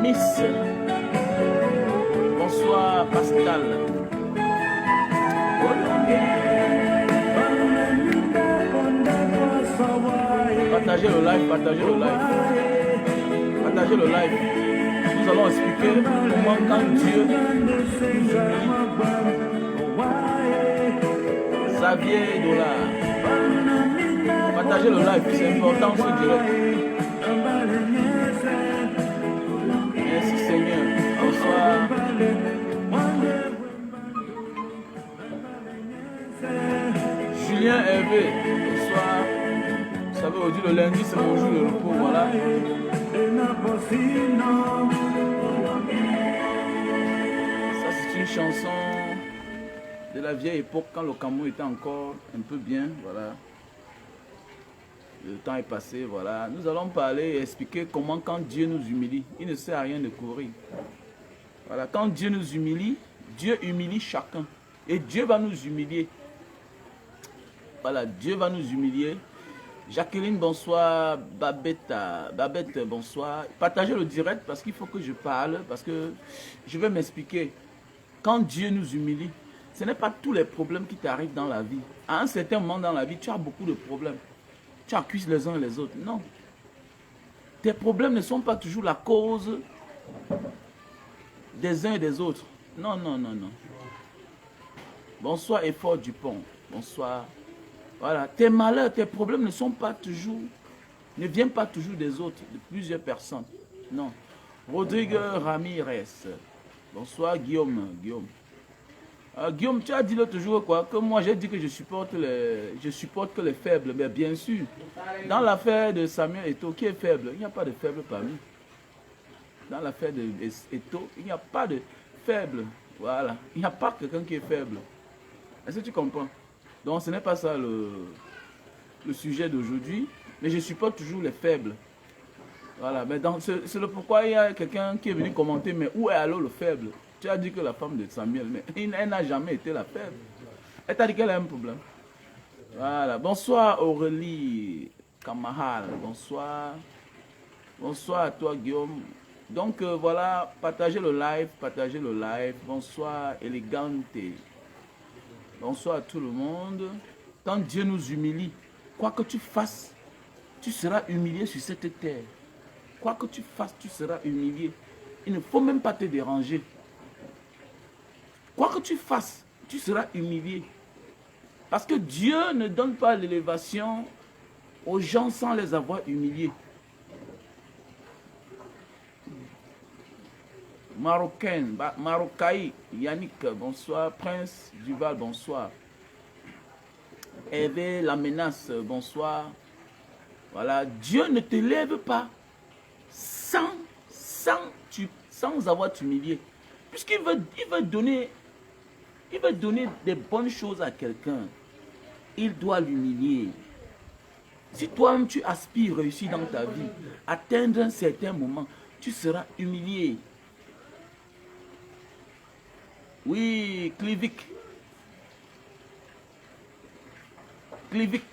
Miss. Bonsoir Pascal. Partagez le live, partagez le live. Partagez le live. Nous allons expliquer comment quand Dieu nous humilie. Xavier Dollar. Partagez le live, c'est important ce direct. Merci Seigneur. Bonsoir. Julien Hervé. Bonsoir. Vous savez, aujourd'hui le lundi c'est mon jour de repos. Voilà. Ça c'est une chanson de la vieille époque quand le Cameroun était encore un peu bien. Voilà. Le temps est passé, voilà. Nous allons parler et expliquer comment quand Dieu nous humilie, il ne sert à rien de courir. Voilà, quand Dieu nous humilie, Dieu humilie chacun. Et Dieu va nous humilier. Voilà, Dieu va nous humilier. Jacqueline, bonsoir. Babette, bonsoir. Partagez le direct parce qu'il faut que je parle, parce que je vais m'expliquer. Quand Dieu nous humilie, ce n'est pas tous les problèmes qui t'arrivent dans la vie. À un certain moment dans la vie, tu as beaucoup de problèmes. Tu accuses les uns et les autres. Non. Tes problèmes ne sont pas toujours la cause des uns et des autres. Non, non, non, non. Bonsoir, Effort Dupont. Bonsoir. Voilà. Tes malheurs, tes problèmes ne sont pas toujours, ne viennent pas toujours des autres, de plusieurs personnes. Non. Rodrigue Ramirez. Bonsoir, Guillaume. Guillaume, tu as dit l'autre jour quoi, que moi j'ai dit que je supporte que les faibles, mais bien sûr, dans l'affaire de Samuel Eto'o, qui est faible? Il n'y a pas de faible parmi. Dans l'affaire de Eto'o, il n'y a pas de faible. Voilà, il n'y a pas quelqu'un qui est faible. Est-ce que tu comprends? Donc ce n'est pas ça le sujet d'aujourd'hui, mais je supporte toujours les faibles. Voilà, mais c'est le pourquoi il y a quelqu'un qui est venu commenter, mais où est alors le faible? Tu as dit que la femme de Samuel, mais elle n'a jamais été la faible. Elle t'a dit qu'elle a un problème. Voilà. Bonsoir Aurélie Kamahal. Bonsoir. Bonsoir à toi Guillaume. Donc voilà, partagez le live, partagez le live. Bonsoir Elegante. Bonsoir à tout le monde. Quand Dieu nous humilie, quoi que tu fasses, tu seras humilié sur cette terre. Quoi que tu fasses, tu seras humilié. Il ne faut même pas te déranger. Quoi que tu fasses, tu seras humilié. Parce que Dieu ne donne pas l'élévation aux gens sans les avoir humiliés. Marocaï, Yannick, bonsoir. Prince Duval, bonsoir. Hervé, la menace, bonsoir. Voilà, Dieu ne te lève pas sans avoir t'humilier. Puisqu'il veut donner des bonnes choses à quelqu'un, il doit l'humilier. Si toi-même tu aspires réussir dans ta vie, atteindre un certain moment, tu seras humilié. Oui, Clivic,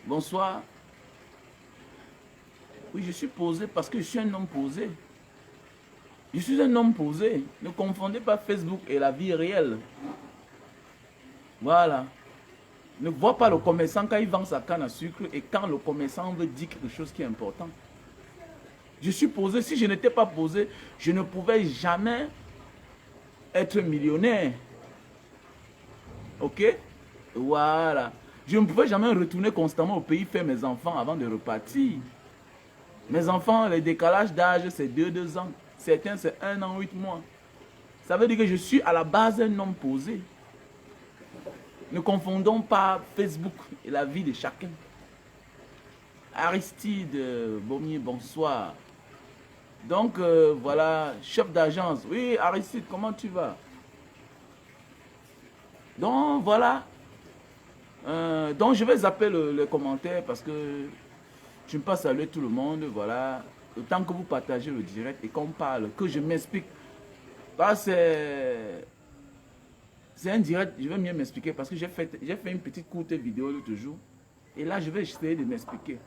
bonsoir. Oui, je suis posé parce que je suis un homme posé. Je suis un homme posé. Ne confondez pas Facebook et la vie réelle. Voilà. Ne vois pas le commerçant quand il vend sa canne à sucre et quand le commerçant veut dire quelque chose qui est important. Je suis posé. Si je n'étais pas posé, je ne pouvais jamais être millionnaire. Ok? Voilà. Je ne pouvais jamais retourner constamment au pays faire mes enfants avant de repartir. Mes enfants, le décalage d'âge, c'est 2 ans. Certains, c'est 1 an, 8 mois. Ça veut dire que je suis à la base un homme posé. Ne confondons pas Facebook et la vie de chacun. Aristide Beaumier, bonsoir. Donc, voilà, chef d'agence. Oui, Aristide, comment tu vas? Donc, voilà. Donc, je vais zapper le commentaire parce que je ne peux pas saluer tout le monde. Voilà. Le temps que vous partagez le direct et qu'on parle, que je m'explique. C'est un direct, je vais mieux m'expliquer parce que j'ai fait une petite courte vidéo l'autre jour. Et là, je vais essayer de m'expliquer.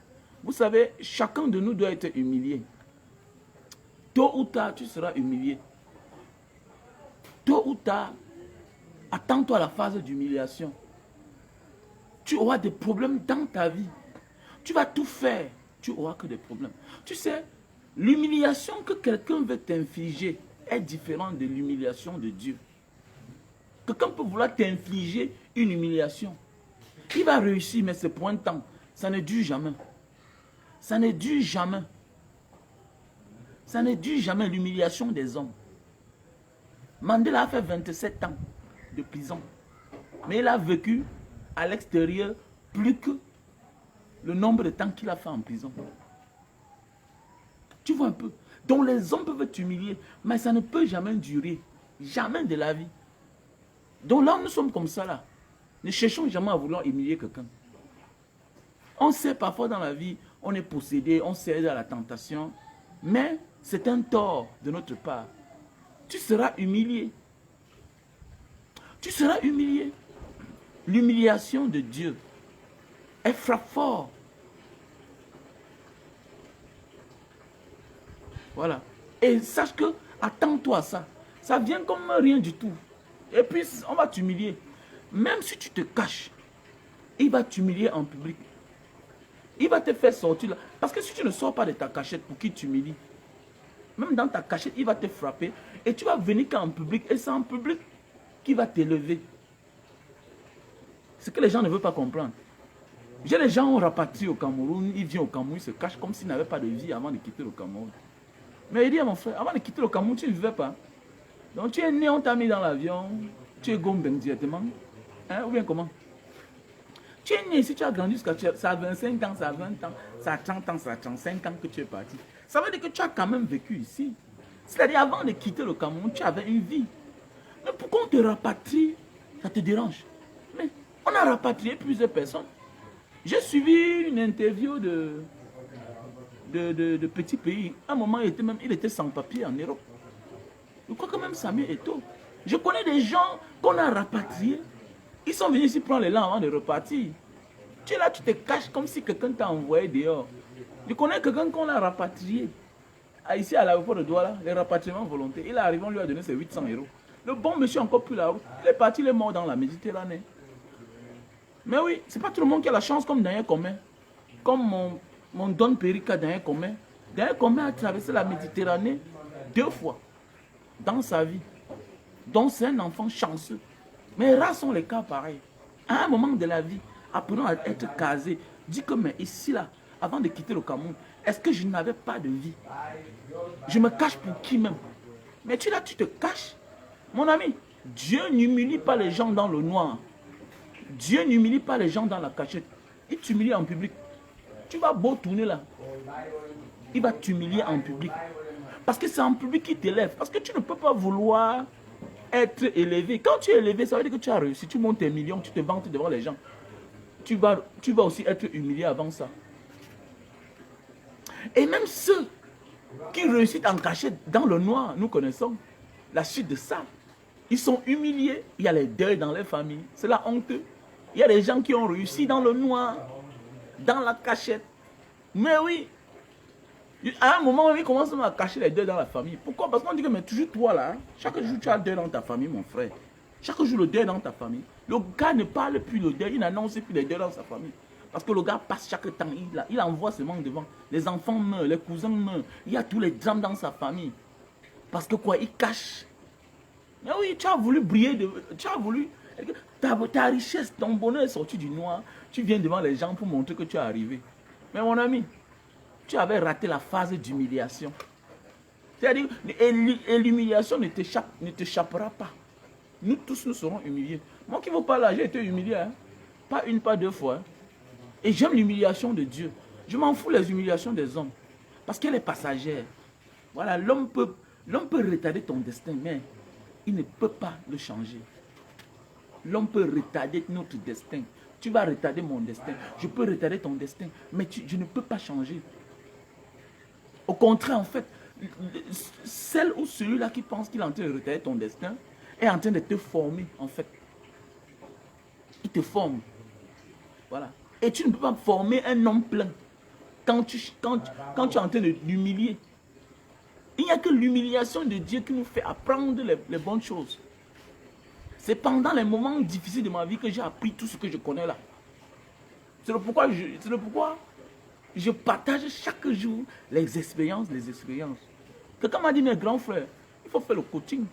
Vous savez, chacun de nous doit être humilié. tôt ou tard, tu seras humilié. Tôt ou tard, attends-toi à la phase d'humiliation. Tu auras des problèmes dans ta vie. Tu vas tout faire, tu auras que des problèmes. Tu sais, l'humiliation que quelqu'un veut t'infliger est différente de l'humiliation de Dieu. Quelqu'un peut vouloir t'infliger une humiliation. Il va réussir, mais c'est pour un temps. Ça ne dure jamais. Ça ne dure jamais. Ça ne dure jamais l'humiliation des hommes. Mandela a fait 27 ans de prison. Mais il a vécu à l'extérieur plus que le nombre de temps qu'il a fait en prison. Tu vois un peu. Donc les hommes peuvent t'humilier, mais ça ne peut jamais durer. Jamais de la vie. Donc là, nous sommes comme ça là. Ne cherchons jamais à vouloir humilier quelqu'un. On sait parfois dans la vie, on est possédé, on cède à la tentation, mais c'est un tort de notre part. Tu seras humilié. Tu seras humilié. L'humiliation de Dieu, elle frappe fort. Voilà. Et sache que, attends-toi à ça. Ça vient comme rien du tout. Et puis, on va t'humilier. Même si tu te caches, il va t'humilier en public. Il va te faire sortir là. Parce que si tu ne sors pas de ta cachette pour qu'il t'humilie, même dans ta cachette, il va te frapper. Et tu vas venir qu'en public. Et c'est en public qu'il va t'élever. Ce que les gens ne veulent pas comprendre. J'ai les gens ont rapatrié au Cameroun. Ils viennent au Cameroun, ils se cachent comme s'ils n'avaient pas de vie avant de quitter le Cameroun. Mais il dit à mon frère, avant de quitter le Cameroun, tu ne vivais pas. Donc tu es né, on t'a mis dans l'avion. Tu es Gombeng directement. Hein, ou bien comment? Tu es né ici, tu as grandi jusqu'à ça a 25 ans, ça a 20 ans, ça a 30 ans, ça a 35 ans que tu es parti. Ça veut dire que tu as quand même vécu ici. C'est-à-dire, avant de quitter le Cameroun, tu avais une vie. Mais pourquoi on te rapatrie? Ça te dérange? Mais on a rapatrié plusieurs personnes. J'ai suivi une interview de petits pays. À un moment, il était sans papier en Europe. Je crois que même Samuel Eto'o. Je connais des gens qu'on a rapatriés. Ils sont venus ici prendre les langues avant de repartir. Tu es là, tu te caches comme si quelqu'un t'a envoyé dehors. Je connais quelqu'un qu'on a rapatrié. Ici à l'aéroport de Douala, les rapatriements volontaires. Il est arrivé, on lui a donné ses 800 €. Le bon monsieur encore plus la route. Il est parti, il est mort dans la Méditerranée. Mais oui, c'est pas tout le monde qui a la chance comme Daniel Commet. Comme mon Don Perica Daniel Commet. Daniel Commet a traversé la Méditerranée 2 fois dans sa vie. Donc c'est un enfant chanceux. Mais rares sont les cas pareils. À un moment de la vie, apprenons à être casé. Dis que mais ici là, avant de quitter le Cameroun, est-ce que je n'avais pas de vie? Je me cache pour qui même? Mais tu là, tu te caches. Mon ami, Dieu n'humilie pas les gens dans le noir. Dieu n'humilie pas les gens dans la cachette. Il t'humilie en public. Tu vas beau tourner là. Il va t'humilier en public. Parce que c'est en public qu'il t'élève. Parce que tu ne peux pas vouloir être élevé. Quand tu es élevé, ça veut dire que tu as réussi. Tu montes tes millions, tu te vantes devant les gens. Tu vas aussi être humilié avant ça. Et même ceux qui réussissent en cachette dans le noir, nous connaissons la suite de ça. Ils sont humiliés. Il y a les deuils dans les familles. C'est la honte. Il y a des gens qui ont réussi dans le noir, dans la cachette. Mais oui, à un moment, ils commencent à cacher les deuils dans la famille. Pourquoi? Parce qu'on dit que mais toujours toi là, chaque jour tu as le deuil dans ta famille, mon frère. Chaque jour le deuil dans ta famille. Le gars ne parle plus le deuil, il n'annonce plus le deuil dans sa famille. Parce que le gars passe chaque temps, il envoie seulement devant. Les enfants meurent, les cousins meurent. Il y a tous les drames dans sa famille. Parce que quoi, il cache. Mais oui, tu as voulu briller, tu as voulu... Ta richesse, ton bonheur est sorti du noir. Tu viens devant les gens pour montrer que tu es arrivé. Mais mon ami, tu avais raté la phase d'humiliation. C'est-à-dire, et l'humiliation ne t'échappera pas. Nous tous, nous serons humiliés. Moi qui vous parle là, j'ai été humilié. Hein? Pas une, pas deux fois. Hein? Et j'aime l'humiliation de Dieu. Je m'en fous les humiliations des hommes. Parce qu'elle est passagère. Voilà, l'homme peut retarder ton destin, mais il ne peut pas le changer. L'homme peut retarder notre destin. Tu vas retarder mon destin. Je peux retarder ton destin, mais je ne peux pas changer. Au contraire, en fait, celle ou celui-là qui pense qu'il est en train de retarder ton destin est en train de te former, en fait. Il te forme. Voilà. Et tu ne peux pas former un homme plein quand tu es en train de l'humilier. Il n'y a que l'humiliation de Dieu qui nous fait apprendre les bonnes choses. C'est pendant les moments difficiles de ma vie que j'ai appris tout ce que je connais là. C'est le pourquoi je partage chaque jour les expériences, Quelqu'un m'a dit, mes grands frères, il faut faire le coaching.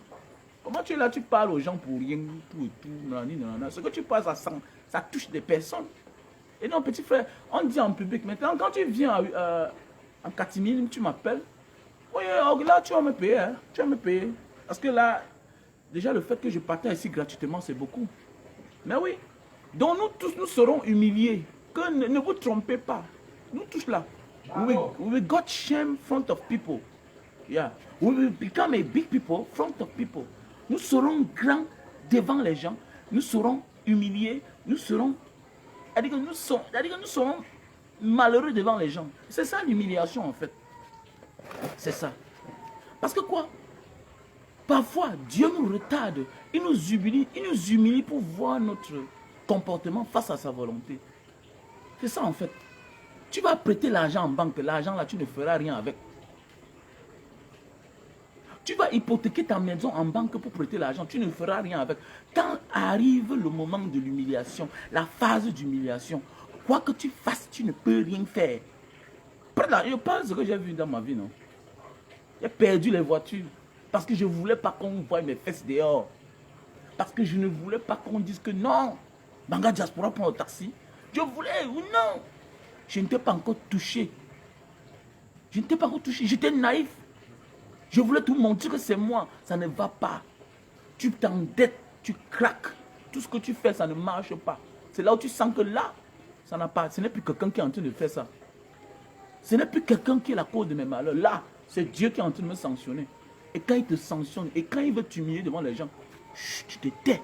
Comment tu es là, tu parles aux gens pour rien, tout et tout, nanana. Ce que tu parles, ça touche des personnes. Et non, petit frère, on dit en public, maintenant, quand tu viens en catimine, tu m'appelles. Oui, là, tu vas me payer, hein, tu vas me payer. Parce que là, déjà, le fait que je partage ici gratuitement, c'est beaucoup. Mais oui, donc nous tous, nous serons humiliés. Que ne vous trompez pas. Nous tous là. We got shame front of people. Yeah. We will become a big people front of people. Nous serons grands devant les gens. Nous serons humiliés. Nous serons... C'est-à-dire que nous serons malheureux devant les gens. C'est ça l'humiliation en fait. C'est ça. Parce que quoi? Parfois, Dieu nous retarde. Il nous humilie pour voir notre comportement face à sa volonté. C'est ça en fait. Tu vas prêter l'argent en banque. L'argent là, tu ne feras rien avec. Tu vas hypothéquer ta maison en banque pour prêter l'argent. Tu ne feras rien avec. Quand arrive le moment de l'humiliation, la phase d'humiliation, quoi que tu fasses, tu ne peux rien faire. Je parle de ce que j'ai vu dans ma vie, non? J'ai perdu les voitures parce que je ne voulais pas qu'on voie mes fesses dehors. Parce que je ne voulais pas qu'on dise que non, Banga Diaspora prend le taxi. Je voulais ou non. Je n'étais pas encore touché. J'étais naïf. Je voulais tout montrer que c'est moi. Ça ne va pas. Tu t'endettes, tu craques. Tout ce que tu fais, ça ne marche pas. C'est là où tu sens que là, ça n'a pas. Ce n'est plus quelqu'un qui est en train de faire ça. Ce n'est plus quelqu'un qui est la cause de mes malheurs. Là, c'est Dieu qui est en train de me sanctionner. Et quand il te sanctionne, et quand il veut t'humilier devant les gens, tu te tais.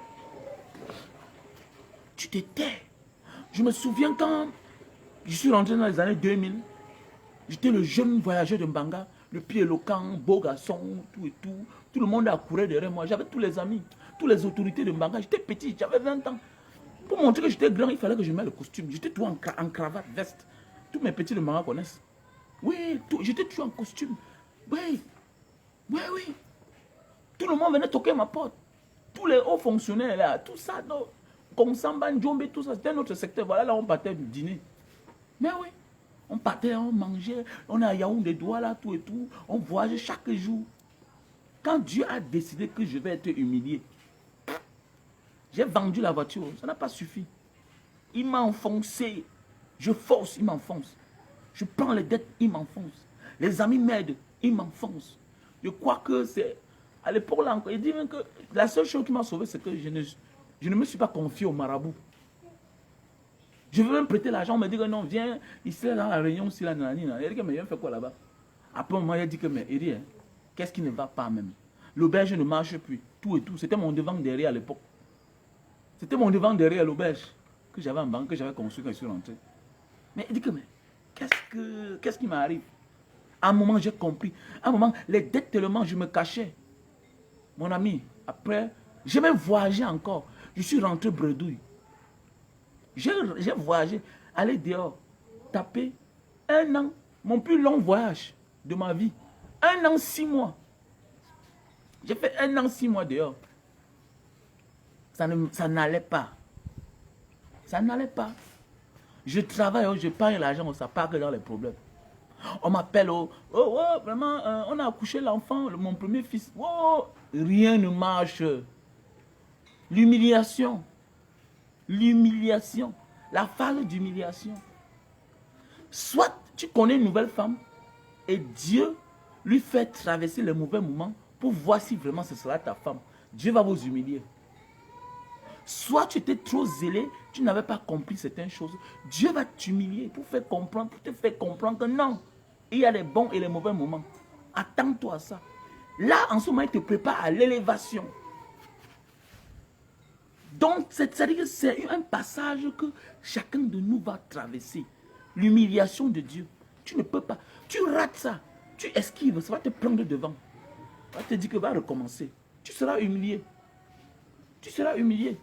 Tu te tais. Je me souviens quand je suis rentré dans les années 2000, j'étais le jeune voyageur de Mbanga, le pied éloquent, beau garçon, tout et tout. Tout le monde a couru derrière moi. J'avais tous les amis, toutes les autorités de Mbanga. J'étais petit, j'avais 20 ans. Pour montrer que j'étais grand, il fallait que je mette le costume. J'étais tout en cravate, veste. Tous mes petits de Mbanga connaissent. Oui, j'étais toujours en costume. Oui. Tout le monde venait toquer à ma porte. Tous les hauts fonctionnaires là, tout ça, comme Samba, Ndjombe, tout ça, c'était notre secteur. Voilà, là, on partait du dîner. Mais oui, on partait, on mangeait, on a Yaoundé doigts là, tout et tout. On voyageait chaque jour. Quand Dieu a décidé que je vais être humilié, j'ai vendu la voiture, ça n'a pas suffi. Il m'a enfoncé. Je force, il m'enfonce. Je prends les dettes, il m'enfonce. Les amis m'aident, il m'enfonce. Je crois que c'est... À l'époque là encore, il dit même que la seule chose qui m'a sauvé, c'est que je ne me suis pas confié au marabout. Je veux même prêter l'argent, on me dit que non, viens, ici là, dans la réunion, ici là, nanana. Il dit que mais viens faire quoi là-bas? Après un moment, il a dit que mais Eri, qu'est-ce qui ne va pas même? L'auberge ne marche plus, tout et tout. C'était mon devant derrière à l'époque. C'était mon devant derrière l'auberge que j'avais en banque, que j'avais construit quand je suis rentré. Mais il dit que mais qu'est-ce qui m'arrive? À un moment, j'ai compris. À un moment, les dettes tellement, je me cachais. Mon ami, après, j'ai même voyagé encore. Je suis rentré bredouille. J'ai voyagé, allé dehors, taper 1 an, mon plus long voyage de ma vie. 1 an, 6 mois. J'ai fait 1 an, 6 mois dehors. Ça n'allait pas. Ça n'allait pas. Je travaille, je paye l'argent, ça part que dans les problèmes. On m'appelle, vraiment, on a accouché l'enfant, mon premier fils. Oh, rien ne marche. L'humiliation. L'humiliation. La phase d'humiliation. Soit tu connais une nouvelle femme et Dieu lui fait traverser les mauvais moments pour voir si vraiment ce sera ta femme. Dieu va vous humilier. Soit tu étais trop zélé, tu n'avais pas compris certaines choses. Dieu va t'humilier pour te faire comprendre que non. Il y a les bons et les mauvais moments. Attends-toi à ça. Là, en ce moment, il te prépare à l'élévation. Donc, c'est-à-dire que c'est un passage que chacun de nous va traverser. L'humiliation de Dieu. Tu ne peux pas. Tu rates ça. Tu esquives. Ça va te prendre devant. Ça va te dire que va recommencer. Tu seras humilié. Tu seras humilié.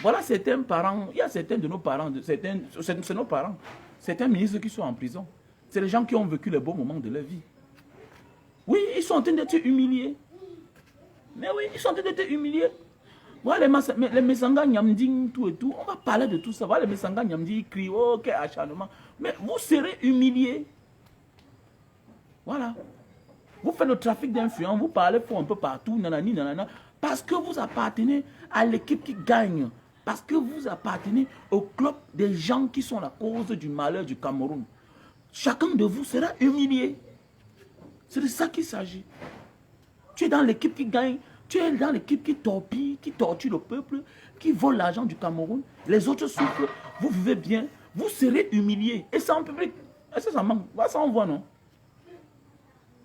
Voilà certains parents. Il y a certains de nos parents. C'est nos parents. Certains ministres qui sont en prison. C'est les gens qui ont vécu les beaux moments de leur vie. Oui, ils sont en train d'être humiliés. Mais oui, ils sont en train d'être humiliés. Voilà, les Messanga Nyamding, tout et tout. On va parler de tout ça. Voilà, les Messanga Nyamding, ils crient, oh, quel acharnement. Mais vous serez humiliés. Voilà. Vous faites le trafic d'influence, vous parlez fort un peu partout, nanani, nanana, parce que vous appartenez à l'équipe qui gagne. Parce que vous appartenez au club des gens qui sont la cause du malheur du Cameroun. Chacun de vous sera humilié. C'est de ça qu'il s'agit. Tu es dans l'équipe qui gagne, tu es dans l'équipe qui torpille, qui torture le peuple, qui vole l'argent du Cameroun. Les autres souffrent, vous vivez bien, vous serez humilié. Et ça en public. Est-ce que ça manque? Ça on voit, non?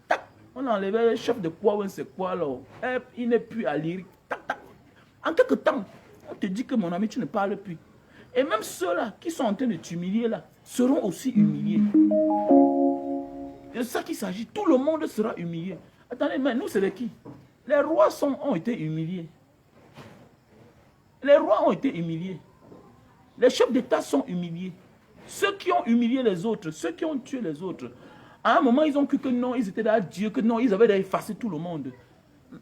Tac, on a enlevé le chef de quoi, c'est quoi là? Il n'est plus à lyrique. Tac, tac. En quelque temps, on te dit que mon ami, tu ne parles plus. Et même ceux-là qui sont en train de t'humilier là, seront aussi humiliés. C'est ça qu'il s'agit. Tout le monde sera humilié. Attendez, mais nous, c'est de qui? Les rois ont été humiliés. Les rois ont été humiliés. Les chefs d'État sont humiliés. Ceux qui ont humilié les autres, ceux qui ont tué les autres, à un moment, ils ont cru que non, ils étaient là, Dieu, que non, ils avaient effacé tout le monde.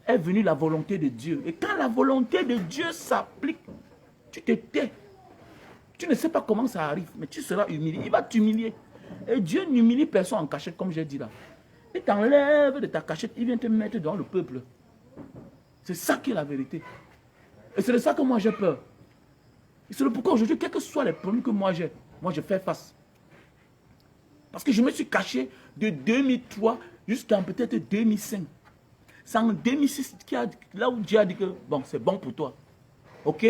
Est venue la volonté de Dieu. Et quand la volonté de Dieu s'applique, tu te tais. Tu ne sais pas comment ça arrive, mais tu seras humilié. Il va t'humilier. Et Dieu n'humilie personne en cachette, comme j'ai dit là. Il t'enlève de ta cachette, il vient te mettre devant le peuple. C'est ça qui est la vérité. Et c'est de ça que moi j'ai peur. Et c'est pourquoi aujourd'hui, quels que soient les problèmes que moi je fais face. Parce que je me suis caché de 2003 jusqu'à peut-être 2005. C'est en 2006 là où Dieu a dit que bon, c'est bon pour toi. Ok?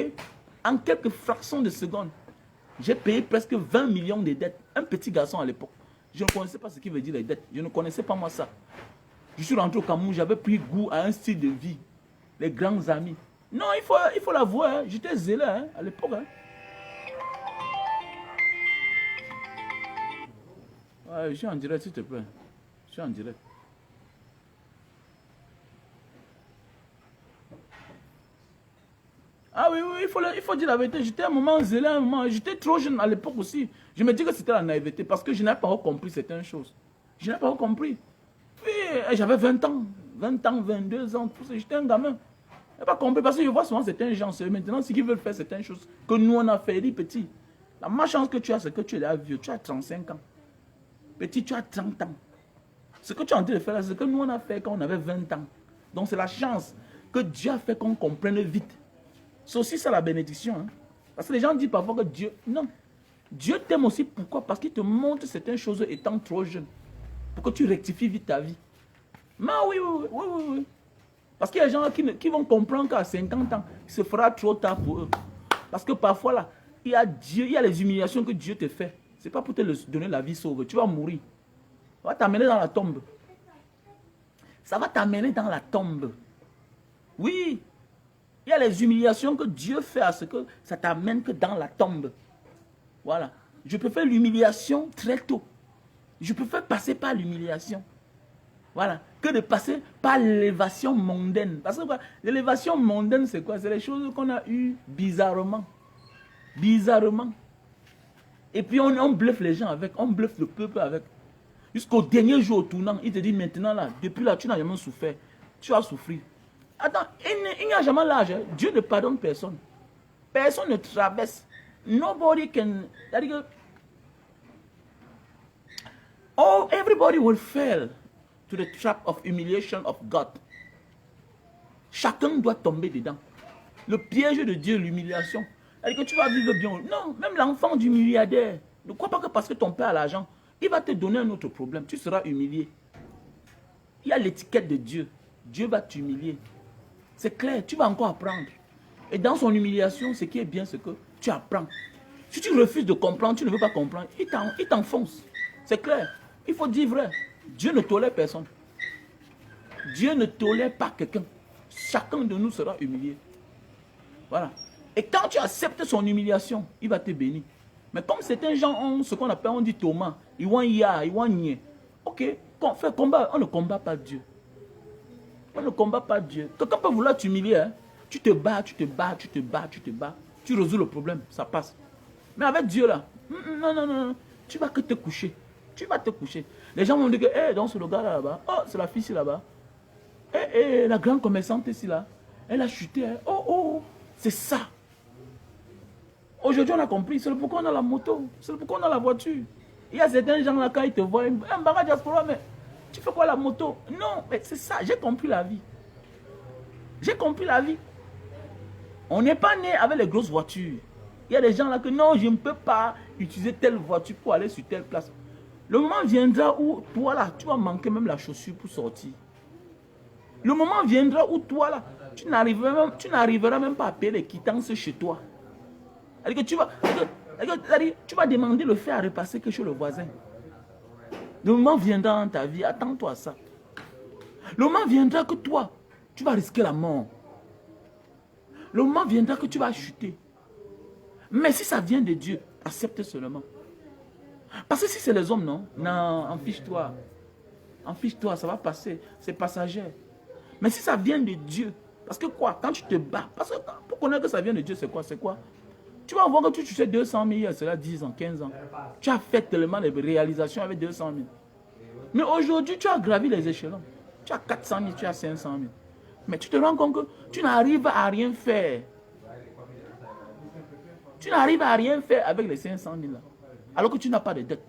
En quelques fractions de secondes, j'ai payé presque 20 millions de dettes. Un petit garçon à l'époque. Je ne connaissais pas ce qui veut dire les dettes. Je ne connaissais pas moi ça. Je suis rentré au Cameroun, j'avais pris goût à un style de vie. Les grands amis. Non, il faut l'avouer, hein. J'étais zélé hein, à l'époque. Hein. Ouais, je suis en direct, s'il te plaît. Je suis en direct. Ah oui, oui, il faut dire la vérité. J'étais un moment zélé, un moment. J'étais trop jeune à l'époque aussi. Je me dis que c'était la naïveté parce que je n'avais pas encore compris certaines choses. Je n'avais pas encore compris. Puis j'avais 20 ans, 20 ans, 22 ans, tout ça. J'étais un gamin. Je n'ai pas compris parce que je vois souvent certains gens, maintenant, ceux qui veulent faire certaines choses que nous on a fait, dit petit. La malchance que tu as, c'est que tu es là vieux, tu as 35 ans. Petit, tu as 30 ans. Ce que tu es en train de faire là, c'est ce que nous on a fait quand on avait 20 ans. Donc c'est la chance que Dieu a fait qu'on comprenne vite. C'est aussi ça la bénédiction. Hein? Parce que les gens disent parfois que Dieu... Non. Dieu t'aime aussi. Pourquoi? Parce qu'il te montre certaines choses étant trop jeune. Pour que tu rectifies vite ta vie. Mais oui, oui, oui, oui, oui. Parce qu'il y a des gens qui vont comprendre qu'à 50 ans, il se fera trop tard pour eux. Parce que parfois là, il y a Dieu, il y a les humiliations que Dieu te fait. Ce n'est pas pour te donner la vie sauve. Tu vas mourir. Ça va t'amener dans la tombe. Ça va t'amener dans la tombe. Oui. Il y a les humiliations que Dieu fait à ce que ça t'amène que dans la tombe. Voilà. Je préfère l'humiliation très tôt. Je préfère passer par l'humiliation. Voilà. Que de passer par l'élévation mondaine. Parce que l'élévation mondaine, c'est quoi? C'est les choses qu'on a eues bizarrement. Bizarrement. Et puis on bluffe les gens avec. On bluffe le peuple avec. Jusqu'au dernier jour au tournant, il te dit maintenant là, depuis là, tu n'as jamais souffert. Tu as souffert. Attends, il n'y a jamais l'âge. Hein. Dieu ne pardonne personne. Personne ne traverse. Nobody can... Oh, everybody will fail to the trap of humiliation of God. Chacun doit tomber dedans. Le piège de Dieu, l'humiliation. C'est-à-dire que tu vas vivre bien. Non, même l'enfant du milliardaire. Ne crois pas que parce que ton père a l'argent, il va te donner un autre problème. Tu seras humilié. Il y a l'étiquette de Dieu. Dieu va t'humilier. C'est clair, tu vas encore apprendre. Et dans son humiliation, ce qui est bien, c'est que tu apprends. Si tu refuses de comprendre, tu ne veux pas comprendre, il t'enfonce. C'est clair. Il faut dire vrai. Dieu ne tolère personne. Dieu ne tolère pas quelqu'un. Chacun de nous sera humilié. Voilà. Et quand tu acceptes son humiliation, il va te bénir. Mais comme certains gens ont ce qu'on appelle, on dit Thomas, ils vont ya, ils vont nier. Ok, quand on fait combat, on ne combat pas Dieu. On ne combat pas Dieu. Quelqu'un peut vouloir t'humilier. Hein? Tu te bats, tu te bats, tu te bats, tu te bats. Tu résous le problème, ça passe. Mais avec Dieu là, non, non, non, tu vas que te coucher. Tu vas te coucher. Les gens vont dire que, hey, donc c'est le gars là-bas. Oh, c'est la fille ici là-bas. Eh, la grande commerçante ici là. Elle a chuté. Hein. Oh, oh, c'est ça. Aujourd'hui, on a compris. C'est le pourquoi on a la moto. C'est le pourquoi on a la voiture. Il y a certains gens là, quand ils te voient, un barrage diaspora, mais tu fais quoi la moto? Non, mais c'est ça. J'ai compris la vie. J'ai compris la vie. On n'est pas né avec les grosses voitures. Il y a des gens là que non, je ne peux pas utiliser telle voiture pour aller sur telle place. Le moment viendra où toi là, tu vas manquer même la chaussure pour sortir. Le moment viendra où toi là, tu n'arriveras même pas à payer les quittances chez toi. C'est-à-dire que tu vas demander le fait à repasser que chez le voisin. Le moment viendra dans ta vie, attends-toi à ça. Le moment viendra que toi, tu vas risquer la mort. Le moment viendra que tu vas chuter. Mais si ça vient de Dieu, accepte seulement. Parce que si c'est les hommes, non, en fiche-toi. En fiche-toi, ça va passer. C'est passager. Mais si ça vient de Dieu, parce que quoi, quand tu te bats, parce que pour connaître que ça vient de Dieu, c'est quoi? C'est quoi? Tu vas voir que tu touchais 200 000 il y a cela 10 ans, 15 ans. Tu as fait tellement de réalisations avec 200 000. Mais aujourd'hui, tu as gravi les échelons. Tu as 400 000, tu as 500 000. Mais tu te rends compte que tu n'arrives à rien faire. Tu n'arrives à rien faire avec les 500 000 là. Alors que tu n'as pas de dette.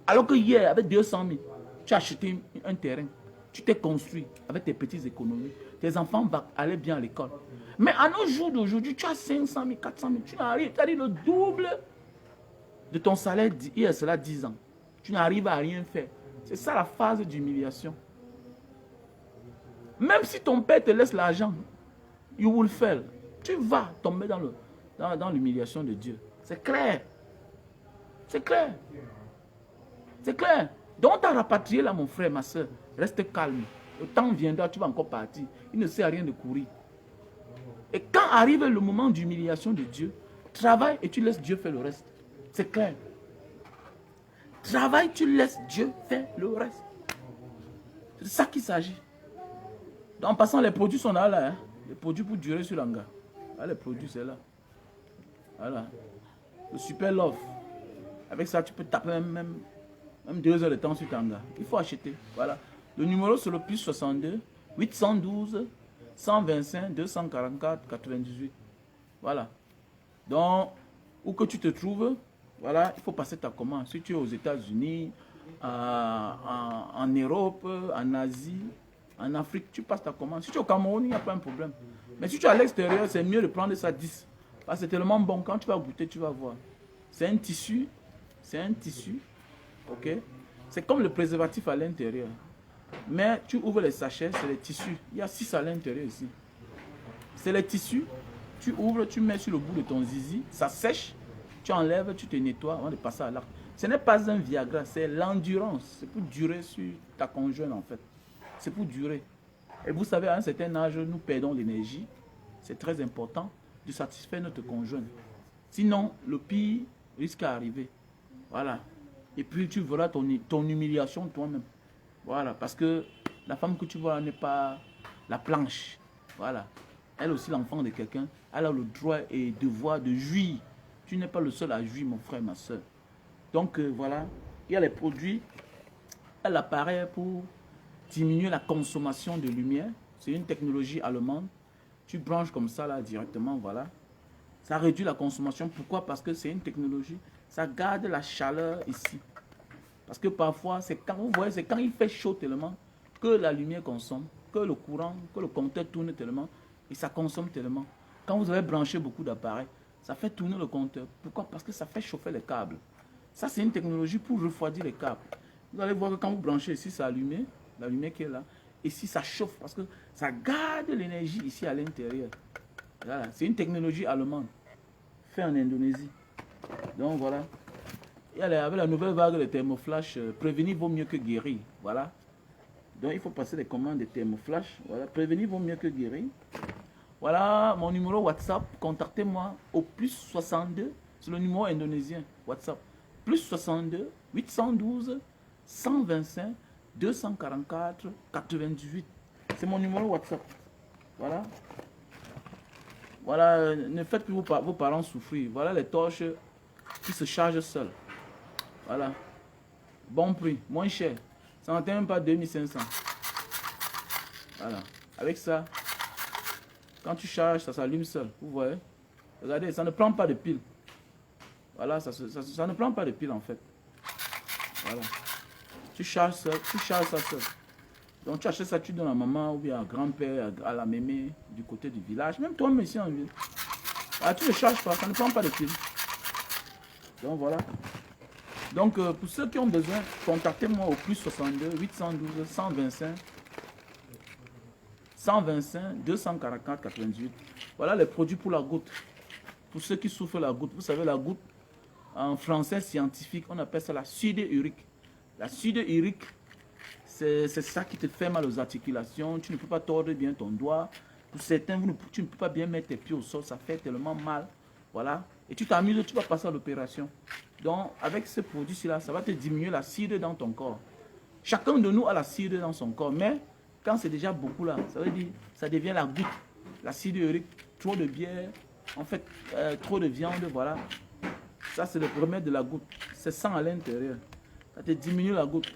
Alors que hier, avec 200 000, tu as acheté un terrain. Tu t'es construit avec tes petites économies. Tes enfants vont aller bien à l'école. Mais à nos jours d'aujourd'hui, tu as 500 000, 400 000. Tu n'arrives, tu as dit le double de ton salaire il y a cela 10 ans. Tu n'arrives à rien faire. C'est ça la phase d'humiliation. Même si ton père te laisse l'argent, you will fail. Tu vas tomber dans l'humiliation de Dieu. C'est clair. C'est clair. C'est clair. Donc, tu as rapatrié là, mon frère, ma soeur. Reste calme. Le temps viendra, tu vas encore partir. Il ne sert à rien de courir. Et quand arrive le moment d'humiliation de Dieu, travaille et tu laisses Dieu faire le reste. C'est clair. Travaille, tu laisses Dieu faire le reste. C'est de ça qu'il s'agit. En passant, les produits sont là. Hein. Les produits pour durer sur l'hangar. Ah, les produits, c'est là. Voilà. Le super love. Avec ça, tu peux taper même 2 heures de temps sur Tanga. Il faut acheter. Voilà. Le numéro, c'est le plus 62 812 125 244 98. Voilà. Donc, où que tu te trouves, voilà, il faut passer ta commande. Si tu es aux États-Unis, en Europe, en Asie, en Afrique, tu passes ta commande. Si tu es au Cameroun, il n'y a pas un problème. Mais si tu es à l'extérieur, c'est mieux de prendre ça 10. Parce que c'est tellement bon. Quand tu vas goûter, tu vas voir. C'est un tissu. C'est un tissu. Ok? C'est comme le préservatif à l'intérieur. Mais tu ouvres les sachets, c'est les tissus. Il y a 6 à l'intérieur ici. C'est les tissus. Tu ouvres, tu mets sur le bout de ton zizi. Ça sèche. Tu enlèves, tu te nettoies avant de passer à l'acte. Ce n'est pas un Viagra, c'est l'endurance. C'est pour durer sur ta conjointe en fait. C'est pour durer. Et vous savez, à un certain âge, nous perdons l'énergie. C'est très important de satisfaire notre conjoint. Sinon, le pire risque d'arriver. Voilà. Et puis, tu verras ton humiliation toi-même. Voilà. Parce que la femme que tu vois n'est pas la planche. Voilà. Elle est aussi l'enfant de quelqu'un. Elle a le droit et le devoir de jouir. Tu n'es pas le seul à jouir, mon frère, ma soeur. Donc, voilà. Il y a les produits. Elle apparaît pour diminuer la consommation de lumière. C'est une technologie allemande. Tu branches comme ça, là, directement, voilà. Ça réduit la consommation. Pourquoi? Parce que c'est une technologie. Ça garde la chaleur ici. Parce que parfois, c'est quand, vous voyez, c'est quand il fait chaud tellement que la lumière consomme, que le courant, que le compteur tourne tellement et ça consomme tellement. Quand vous avez branché beaucoup d'appareils, ça fait tourner le compteur. Pourquoi? Parce que ça fait chauffer les câbles. Ça, c'est une technologie pour refroidir les câbles. Vous allez voir que quand vous branchez ici, c'est allumé, la lumière qui est là. Ici, ça chauffe parce que ça garde l'énergie ici à l'intérieur. Voilà. C'est une technologie allemande, faite en Indonésie. Donc voilà. Et avec la nouvelle vague de thermoflash, prévenir vaut mieux que guérir. Voilà. Donc il faut passer des commandes de thermoflash. Voilà. Prévenir vaut mieux que guérir. Voilà mon numéro WhatsApp. Contactez-moi au plus 62. C'est le numéro indonésien WhatsApp. Plus 62 812 125 244 98. C'est mon numéro WhatsApp. Voilà. Voilà. Ne faites plus vos parents souffrir. Voilà les torches qui se chargent seules. Voilà. Bon prix, moins cher. Ça n'atteint même pas 2500. Voilà. Avec ça, quand tu charges, ça s'allume seul. Vous voyez? Regardez, ça ne prend pas de pile. Voilà, ça ne prend pas de pile en fait. Voilà. Tu charges ça seul. Donc tu achètes ça, tu donnes à maman ou bien à grand-père, à la mémé du côté du village. Même toi, ici en ville. Ah, tu ne charges pas, ça ne prend pas de pile. Donc voilà. Donc pour ceux qui ont besoin, contactez-moi au plus 62 812 125 244 98. Voilà les produits pour la goutte. Pour ceux qui souffrent la goutte. Vous savez, la goutte, en français scientifique, on appelle ça la sudée urique. La sudée urique, c'est ça qui te fait mal aux articulations. Tu ne peux pas tordre bien ton doigt. Pour certains, tu ne peux pas bien mettre tes pieds au sol. Ça fait tellement mal. Voilà. Et tu t'amuses, tu vas passer à l'opération. Donc, avec ce produit-là, ça va te diminuer l'acide dans ton corps. Chacun de nous a l'acide dans son corps. Mais quand c'est déjà beaucoup là, ça veut dire ça devient la goutte. L'acide urique, trop de bière, en fait, trop de viande, voilà. Ça, c'est le remède de la goutte. C'est sang à l'intérieur. Ça te diminue la goutte.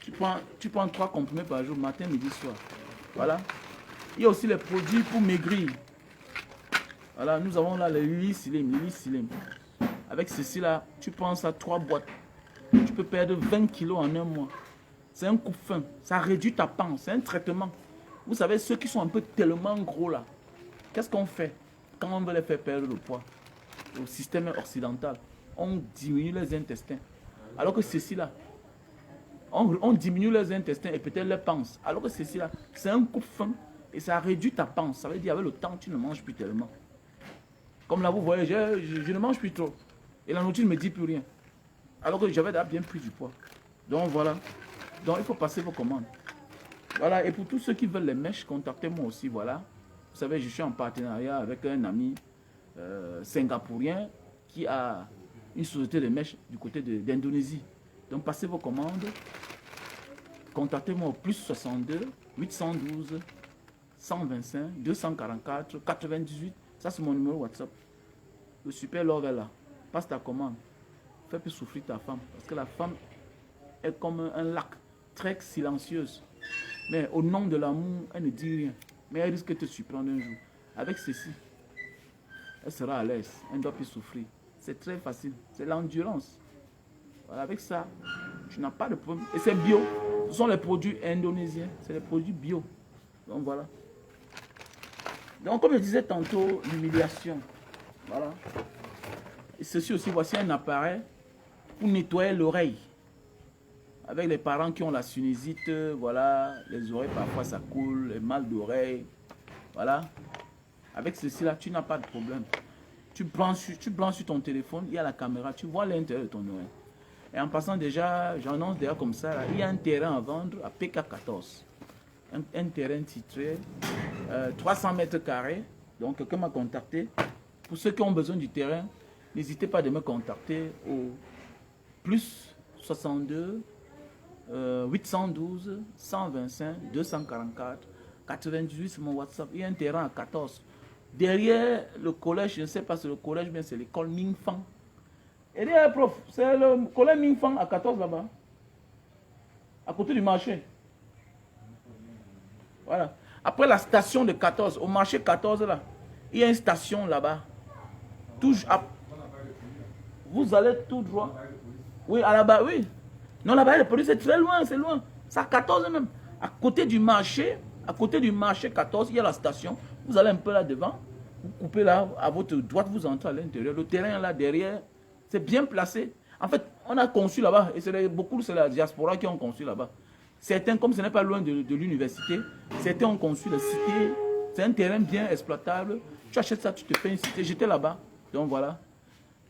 Tu prends 3 comprimés par jour, matin, midi, soir. Voilà. Il y a aussi les produits pour maigrir. Voilà, nous avons là le Lily Slim. Avec ceci là, tu prends ça 3 boîtes. Tu peux perdre 20 kilos en un mois. C'est un coup fin. Ça réduit ta panse. C'est un traitement. Vous savez, ceux qui sont un peu tellement gros là, qu'est-ce qu'on fait quand on veut les faire perdre le poids? Au système occidental, on diminue les intestins. Alors que ceci là, on diminue les intestins et peut-être les panses. Alors que ceci là, c'est un coup fin et ça réduit ta panse. Ça veut dire avec le temps, tu ne manges plus tellement. Comme là, vous voyez, je ne mange plus trop. Et la nourriture ne me dit plus rien. Alors que j'avais bien pris du poids. Donc voilà. Donc il faut passer vos commandes. Voilà. Et pour tous ceux qui veulent les mèches, contactez-moi aussi. Voilà. Vous savez, je suis en partenariat avec un ami singapourien qui a une société de mèches du côté d'Indonésie. Donc passez vos commandes. Contactez-moi au plus 62 812 125 244 98. Ça, c'est mon numéro WhatsApp. Le super love est là. Passe ta commande. Fais plus souffrir ta femme. Parce que la femme est comme un lac, très silencieuse. Mais au nom de l'amour, elle ne dit rien. Mais elle risque de te surprendre un jour. Avec ceci, elle sera à l'aise. Elle ne doit plus souffrir. C'est très facile. C'est l'endurance. Voilà, avec ça, tu n'as pas de problème. Et c'est bio. Ce sont les produits indonésiens. C'est les produits bio. Donc voilà. Donc, comme je disais tantôt, l'humiliation. Voilà. Et ceci aussi, voici un appareil pour nettoyer l'oreille. Avec les parents qui ont la sinusite, voilà, les oreilles parfois ça coule, les mal d'oreille. Voilà. Avec ceci là, tu n'as pas de problème. Tu branches sur ton téléphone, il y a la caméra, tu vois l'intérieur de ton oreille. Et en passant déjà, j'annonce déjà comme ça, là, il y a un terrain à vendre à PK14. Un terrain titré 300 mètres carrés. Donc quelqu'un m'a contacté. Pour ceux qui ont besoin du terrain, n'hésitez pas de me contacter au plus 62 812 125 244 98, c'est mon WhatsApp. Il y a un terrain à 14. Derrière le collège, je ne sais pas si c'est le collège, mais c'est l'école Mingfang. Et derrière, prof, c'est le collège Mingfang à 14 là-bas. À côté du marché. Voilà. Après la station de 14, au marché 14 là, il y a une station là-bas. Vous allez tout droit. Oui, à là-bas, oui. Non, là-bas, le police, c'est très loin, c'est loin. C'est à 14 même. À côté du marché 14, il y a la station. Vous allez un peu là devant. Vous coupez là, à votre droite, vous entrez à l'intérieur. Le terrain là derrière, c'est bien placé. En fait, on a conçu là-bas, et c'est beaucoup, c'est la diaspora qui ont conçu là-bas. Certains, comme ce n'est pas loin de l'université, certains ont conçu la cité. C'est un terrain bien exploitable. Tu achètes ça, tu te fais une cité. J'étais là-bas. Donc voilà.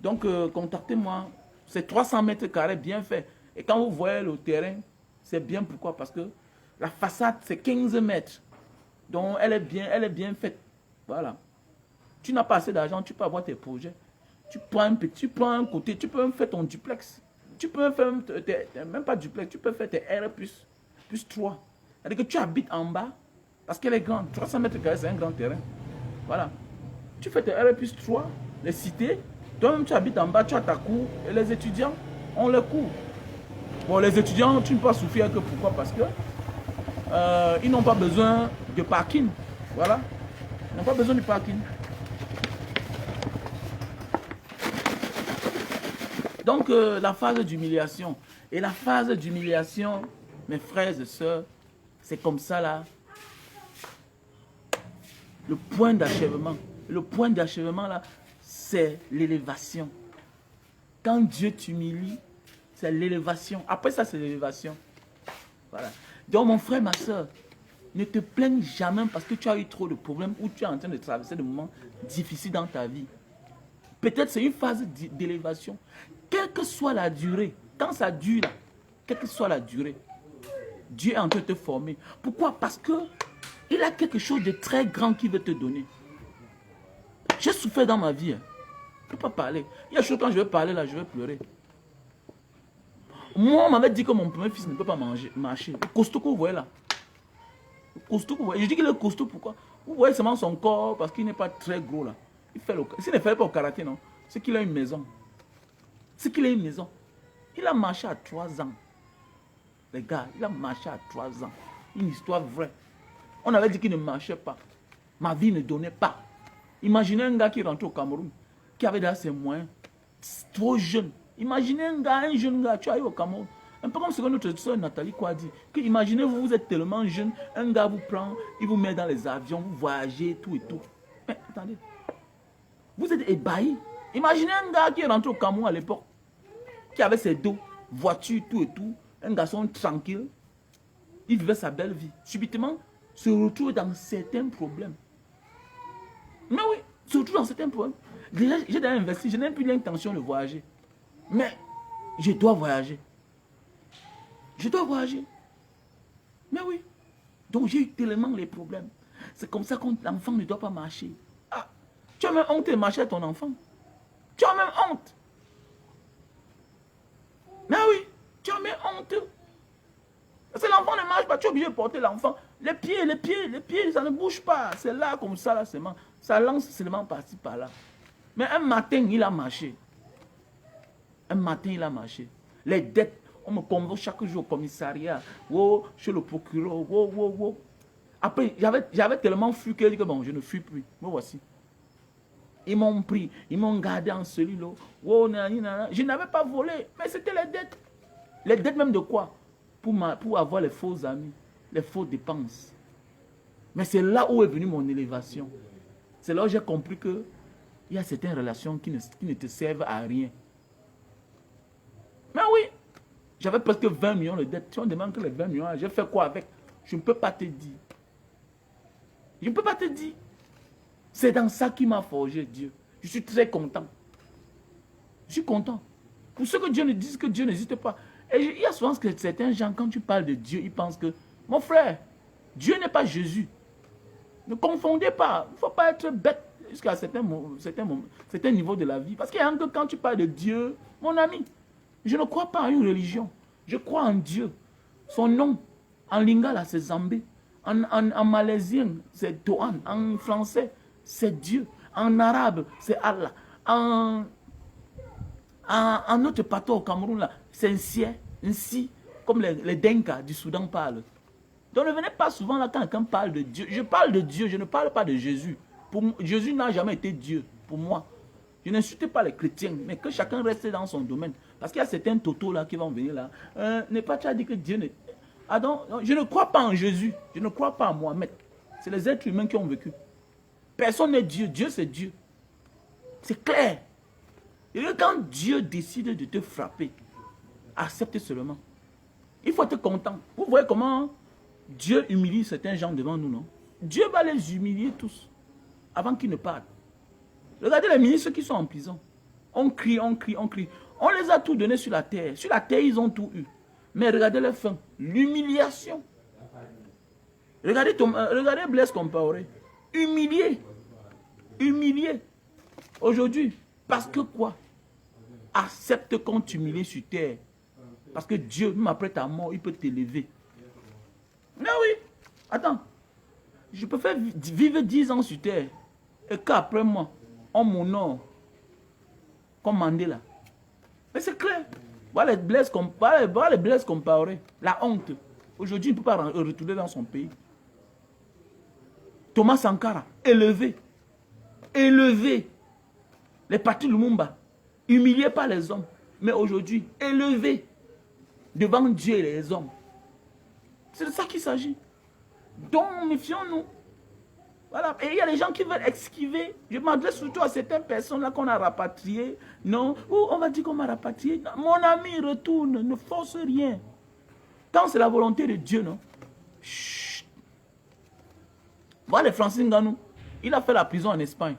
Donc contactez-moi. C'est 300 mètres carrés bien fait. Et quand vous voyez le terrain, c'est bien pourquoi? Parce que la façade, c'est 15 mètres. Donc elle est bien faite. Voilà. Tu n'as pas assez d'argent, tu peux avoir tes projets. Tu prends un côté, tu peux même faire ton duplex. Tu peux faire même pas duplex, tu peux faire tes R plus 3. C'est-à-dire que tu habites en bas, parce qu'elle est grande. 300 mètres carrés, c'est un grand terrain. Voilà. Tu fais tes R plus 3, les cités. Toi-même, tu habites en bas, tu as ta cour. Et les étudiants ont leur cours. Bon, les étudiants, tu ne peux pas souffrir que pourquoi? Parce que ils n'ont pas besoin de parking. Voilà. Ils n'ont pas besoin de parking. Donc, la phase d'humiliation. Et la phase d'humiliation, mes frères et sœurs, c'est comme ça là. Le point d'achèvement. Le point d'achèvement là, c'est l'élévation. Quand Dieu t'humilie, c'est l'élévation. Après ça, c'est l'élévation. Voilà. Donc, mon frère, ma soeur, ne te plaigne jamais parce que tu as eu trop de problèmes ou tu es en train de traverser des moments difficiles dans ta vie. Peut-être c'est une phase d'élévation. Quelle que soit la durée, quand ça dure, là, quelle que soit la durée, Dieu est en train de te former. Pourquoi? Parce que il a quelque chose de très grand qu'il veut te donner. J'ai souffert dans ma vie. Hein. Je ne peux pas parler. Il y a des choses quand je vais parler, là, je vais pleurer. Moi, on m'avait dit que mon premier fils ne peut pas marcher. Le costaud que vous voyez là. Le costaud que vous voyez. Je dis qu'il est costaud, pourquoi? Vous voyez seulement son corps parce qu'il n'est pas très gros là. S'il ne fait pas au karaté, non, c'est qu'il a une maison. C'est qu'il a une maison. Il a marché à 3 ans. Les gars, il a marché à 3 ans. Une histoire vraie. On avait dit qu'il ne marchait pas. Ma vie ne donnait pas. Imaginez un gars qui rentre au Cameroun, qui avait déjà ses moyens, trop jeune. Imaginez un jeune gars, tu arrives au Cameroun. Un peu comme ce que notre soeur Nathalie quoi dit. Que imaginez-vous, vous êtes tellement jeune, un gars vous prend, il vous met dans les avions, vous voyagez, tout et tout. Mais attendez, vous êtes ébahis. Imaginez un gars qui est rentré au Cameroun à l'époque, qui avait ses dos, voiture, tout et tout, un garçon tranquille, il vivait sa belle vie. Subitement, se retrouve dans certains problèmes. Mais oui, se retrouve dans certains problèmes. Déjà, j'ai déjà investi, je n'ai plus l'intention de voyager. Mais je dois voyager. Je dois voyager. Mais oui. Donc j'ai eu tellement les problèmes. C'est comme ça que l'enfant ne doit pas marcher. Ah, tu as même honte de marcher à ton enfant. Tu as même honte. Mais oui, tu as même honte. Parce que l'enfant ne marche pas, tu es obligé de porter l'enfant. Les pieds, ça ne bouge pas. C'est là, comme ça, là, seulement. Ça lance seulement par-ci, par-là. Mais un matin, il a marché. Un matin, il a marché. Les dettes, on me convoque chaque jour au commissariat. Oh, chez le procureur. Oh, oh, oh. Après, j'avais tellement fui que bon, je ne fuis plus. Me voici. Ils m'ont pris, ils m'ont gardé en cellule. Oh, je n'avais pas volé, mais c'était les dettes. Les dettes même de quoi? Pour avoir les faux amis, les faux dépenses. Mais c'est là où est venue mon élévation. C'est là où j'ai compris que il y a certaines relations qui ne te servent à rien. Mais oui, j'avais presque 20 millions de dettes. Si on demande que les 20 millions, j'ai fait quoi avec? Je ne peux pas te dire. Je ne peux pas te dire. C'est dans ça qui m'a forgé Dieu. Je suis très content. Je suis content. Pour ceux que Dieu ne dise que Dieu n'existe pas. Et il y a souvent que certains gens, quand tu parles de Dieu, ils pensent que, mon frère, Dieu n'est pas Jésus. Ne confondez pas. Il ne faut pas être bête jusqu'à certains niveaux de la vie. Parce qu'il y a un que quand tu parles de Dieu, mon ami, je ne crois pas à une religion. Je crois en Dieu. Son nom, en lingala, c'est Zambé. En malaisien, c'est Toan. En français, c'est Dieu. En arabe, c'est Allah. En notre pato au Cameroun, là, c'est un si, comme les Denka du Soudan parlent. Donc ne venez pas souvent là quand quelqu'un parle de Dieu. Je parle de Dieu, je ne parle pas de Jésus. Jésus n'a jamais été Dieu pour moi. Je n'insulte pas les chrétiens, mais que chacun reste dans son domaine. Parce qu'il y a certains totos là qui vont venir là. N'est pas tu as dit que Dieu n'est... Ah non, je ne crois pas en Jésus. Je ne crois pas en Mohamed. C'est les êtres humains qui ont vécu. Personne n'est Dieu. Dieu, c'est Dieu. C'est clair. Et quand Dieu décide de te frapper, accepte seulement. Il faut être content. Vous voyez comment Dieu humilie certains gens devant nous, non? Dieu va les humilier tous avant qu'ils ne partent. Regardez les ministres qui sont en prison. On crie, on crie, on crie. On les a tout donné sur la terre. Sur la terre, ils ont tout eu. Mais regardez leur fin. L'humiliation. Regardez Blaise Compaoré. Humilié. Humilié. Aujourd'hui, parce que quoi? Accepte qu'on t'humilie sur terre. Parce que Dieu, même après ta mort, il peut t'élever. Mais oui. Attends. Je peux faire vivre 10 ans sur terre. Et qu'après moi, on m'honore. Comme Mandela. Mais c'est clair. Voilà les blesses comparés. La honte. Aujourd'hui, il ne peut pas retourner dans son pays. Thomas Sankara, élevé. Élevé. Les partis Lumumba, humiliés par les hommes. Mais aujourd'hui, élevé devant Dieu et les hommes. C'est de ça qu'il s'agit. Donc, méfions-nous. Voilà. Et il y a des gens qui veulent esquiver. Je m'adresse surtout à certaines personnes-là qu'on a rapatriées. Non, ou on va dire qu'on m'a rapatrié. Non, mon ami, retourne, ne force rien. Quand c'est la volonté de Dieu, non? Chut. Voilà, Francis Ngannou, il a fait la prison en Espagne.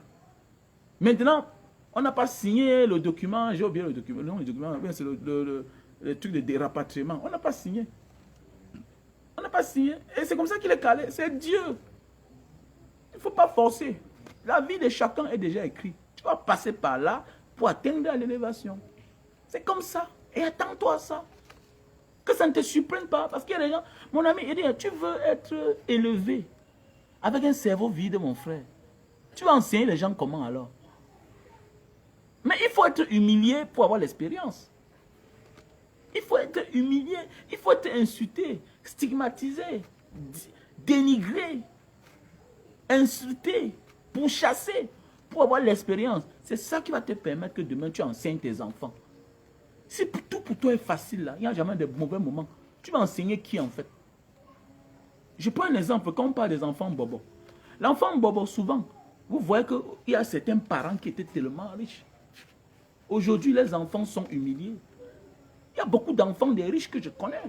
Maintenant, on n'a pas signé le document, j'ai oublié le document, non, le document, c'est le truc de rapatriement. On n'a pas signé. On n'a pas signé. Et c'est comme ça qu'il est calé. C'est Dieu. Il ne faut pas forcer. La vie de chacun est déjà écrite. Tu vas passer par là pour atteindre l'élévation. C'est comme ça. Et attends-toi à ça. Que ça ne te surprenne pas. Parce qu'il y a des gens, mon ami, il dit, tu veux être élevé avec un cerveau vide, mon frère. Tu vas enseigner les gens comment alors? Mais il faut être humilié pour avoir l'expérience. Il faut être humilié, il faut être insulté, stigmatisé, dénigré, insulté, pourchassé pour avoir l'expérience. C'est ça qui va te permettre que demain tu enseignes tes enfants. Si tout pour toi est facile là, il n'y a jamais de mauvais moments. Tu vas enseigner qui en fait? Je prends un exemple, quand on parle des enfants bobo. L'enfant bobo, souvent, vous voyez qu'il y a certains parents qui étaient tellement riches. Aujourd'hui, les enfants sont humiliés. Il y a beaucoup d'enfants des riches que je connais.